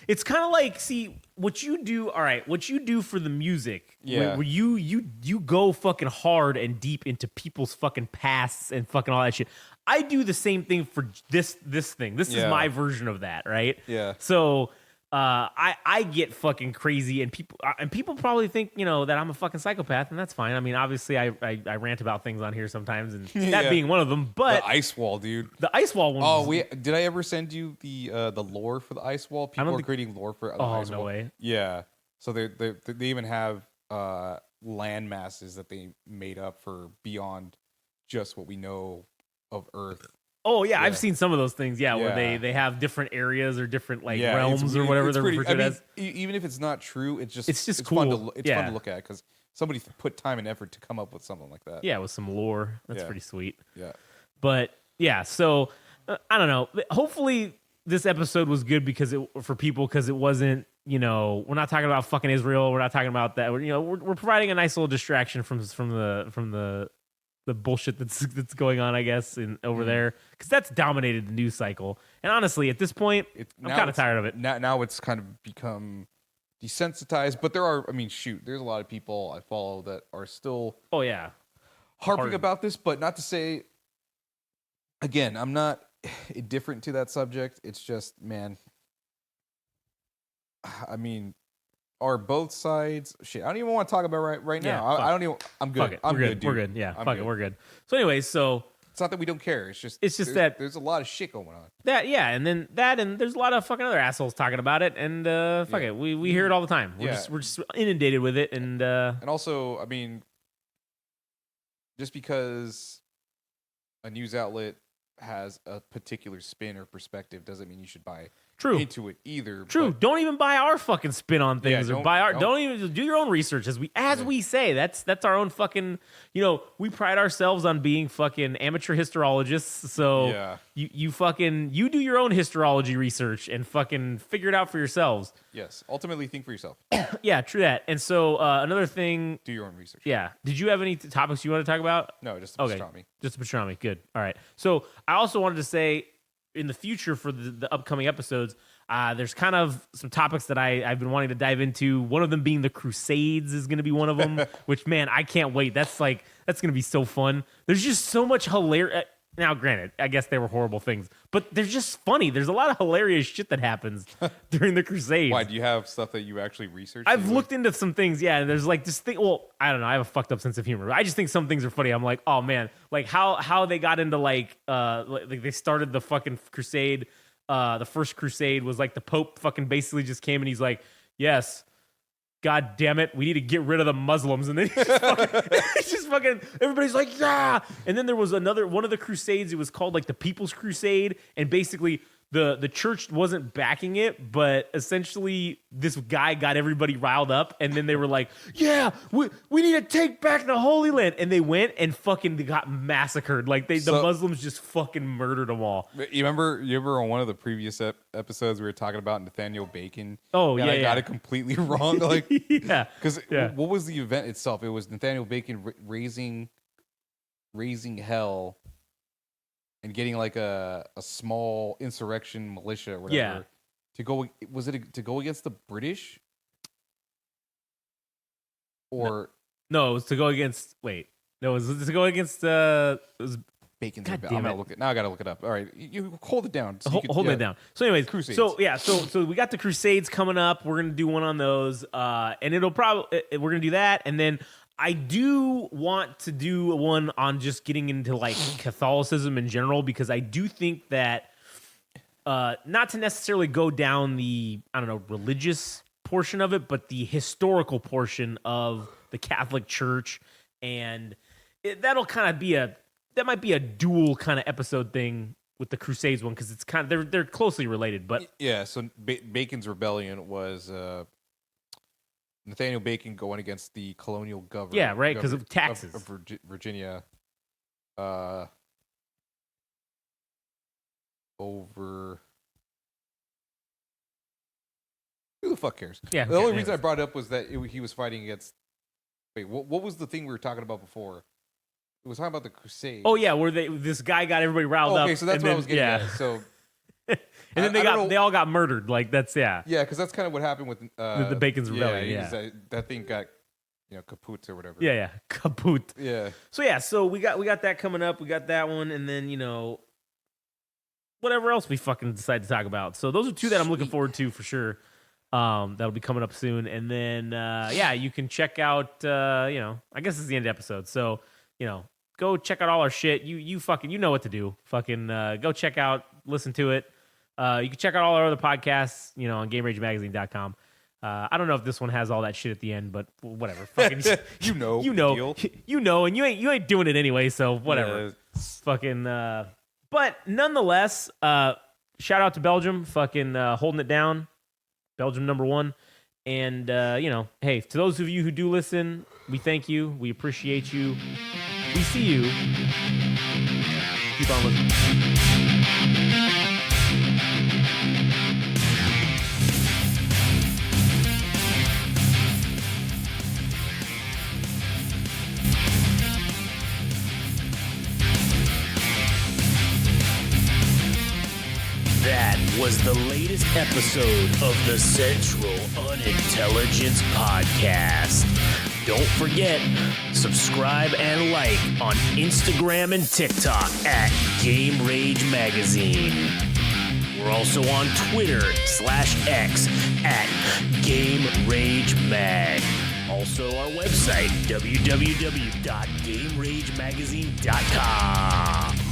It's kind of like, see what you do. All right, what you do for the music. Yeah, where you go fucking hard and deep into people's fucking pasts and fucking all that shit. I do the same thing for this thing. This is my version of that, right? Yeah. So I get fucking crazy, and people probably think that I'm a fucking psychopath, and that's fine. I mean, obviously, I rant about things on here sometimes, and that Yeah. being one of them. But The ice wall, dude. the ice wall one. Oh, did I ever send you the lore for the ice wall? People are creating lore for the ice no wall. way. Yeah. So they even have land masses that they made up for beyond just what we know of Earth. Oh yeah, I've Yeah. seen some of those things. Yeah, where Yeah. they have different areas or different like Yeah, realms or whatever it's they're pretty- referred to I as. mean, even if it's not true, it's just cool. fun to fun Yeah. to look at because somebody put time and effort to come up with something like that. Yeah, with some lore. That's Yeah. pretty sweet. Yeah. But yeah, so I don't know. Hopefully this episode was good because it wasn't, we're not talking about fucking Israel. We're not talking about that. We're providing a nice little distraction from the bullshit that's going on, I guess, over there, because that's dominated the news cycle. And honestly, at this point, I'm kind of tired of it. Now it's kind of become desensitized, but there's a lot of people I follow that are still Oh yeah, harping Hard. about this, but not to say, again, I'm not indifferent to that subject. It's just, man, I mean, are both sides shit? I don't even want to talk about right Yeah, now. I fuck. don't even. I'm good. fuck it. I'm We're good. dude. We're good. Yeah, I'm fuck it. good. We're good. So anyway, so It's not that we don't care. It's just that there's a lot of shit going on. and then and there's a lot of fucking other assholes talking about it, and fuck Yeah. it, we hear it all the time. We're Yeah. just inundated with it, and And also, I mean, just because a news outlet has a particular spin or perspective doesn't mean you should buy true. into it either. True. But Don't even buy our fucking spin on things, or don't even do your own research. We say that's our own fucking. We pride ourselves on being fucking amateur historiologists. So Yeah. you do your own historiology research and fucking figure it out for yourselves. Yes, ultimately think for yourself. Yeah, true that. And so another thing. Do your own research. Yeah. Did you have any topics you want to talk about? No, just the Okay. pastrami. Just the pastrami. Good. All right. So I also wanted to say, in the future for the upcoming episodes, there's kind of some topics that I've been wanting to dive into. One of them being the Crusades is going to be one of them, which, man, I can't wait. That's going to be so fun. There's just so much hilarious. Now, granted, I guess they were horrible things, but they're just funny. There's a lot of hilarious shit that happens during the Crusades. Why, do you have stuff that you actually researched? I've looked into some things, yeah, and there's like this thing. Well, I don't know. I have a fucked up sense of humor. I just think some things are funny. I'm like, oh man, like how they got into like they started the fucking crusade. The first crusade was like the Pope fucking basically just came and he's like, yes, God damn it, we need to get rid of the Muslims. And then he's just fucking everybody's like, yeah. And then there was one of the crusades, it was called like the People's Crusade, and basically the church wasn't backing it, but essentially this guy got everybody riled up, and then they were like, yeah, we need to take back the Holy Land. And they went and fucking got massacred. Like the Muslims just fucking murdered them all. You remember on one of the previous episodes we were talking about Nathaniel Bacon? Oh, and yeah, I got yeah. it completely wrong. Like, Yeah. because Yeah. what was the event itself? It was Nathaniel Bacon raising hell and getting like a small insurrection militia or whatever. Yeah. To go, was it to go against the British? Or No, it was to go against. Wait, no, it was to go against. It was Bacon's God rebellion? damn it. Now I gotta look it up. All right, you hold it down. So you hold yeah. it down. So, anyways, Crusades. so yeah, so we got the Crusades coming up. We're gonna do one on those, and it'll probably we're gonna do that, and then I do want to do one on just getting into like Catholicism in general, because I do think that not to necessarily go down the religious portion of it, but the historical portion of the Catholic Church, and that'll kind of be that might be a dual kind of episode thing with the Crusades one, because it's kind of they're closely related. But yeah, so Bacon's rebellion was Nathaniel Bacon going against the colonial government. Yeah, right, 'cause of taxes. of Virginia. Over. Who the fuck cares? Yeah, The only okay, reason I anyways. brought it up was that he was fighting against. Wait, what was the thing we were talking about before? It was talking about the Crusades. Oh yeah, where this guy got everybody riled up. Okay, so that's and what I then- was getting yeah. at. So And then I don't know- they all got murdered. Like that's yeah. yeah, because that's kind of what happened with The Bacon's Rebellion, he yeah. was, that thing got kaput or whatever. Yeah, kaput. Yeah. So we got that coming up. We got that one, and then whatever else we fucking decide to talk about. So those are two that I'm looking Sweet. forward to for sure. That'll be coming up soon. And then, you can check out, I guess it's the end of the episode. So, go check out all our shit. You know what to do. Fucking go check out, listen to it. You can check out all our other podcasts, on GameRageMagazine.com. I don't know if this one has all that shit at the end, but whatever. Fucking, You know, and you ain't doing it anyway, so whatever. Fucking, but nonetheless, shout out to Belgium, fucking holding it down. Belgium #1. And, hey, to those of you who do listen, we thank you. We appreciate you. We see you. Keep on listening. That was the latest episode of the Central Unintelligence Podcast. Don't forget, subscribe and like on Instagram and TikTok at Game Rage Magazine. We're also on Twitter/X at Game Rage Mag. Also our website, www.GameRageMagazine.com.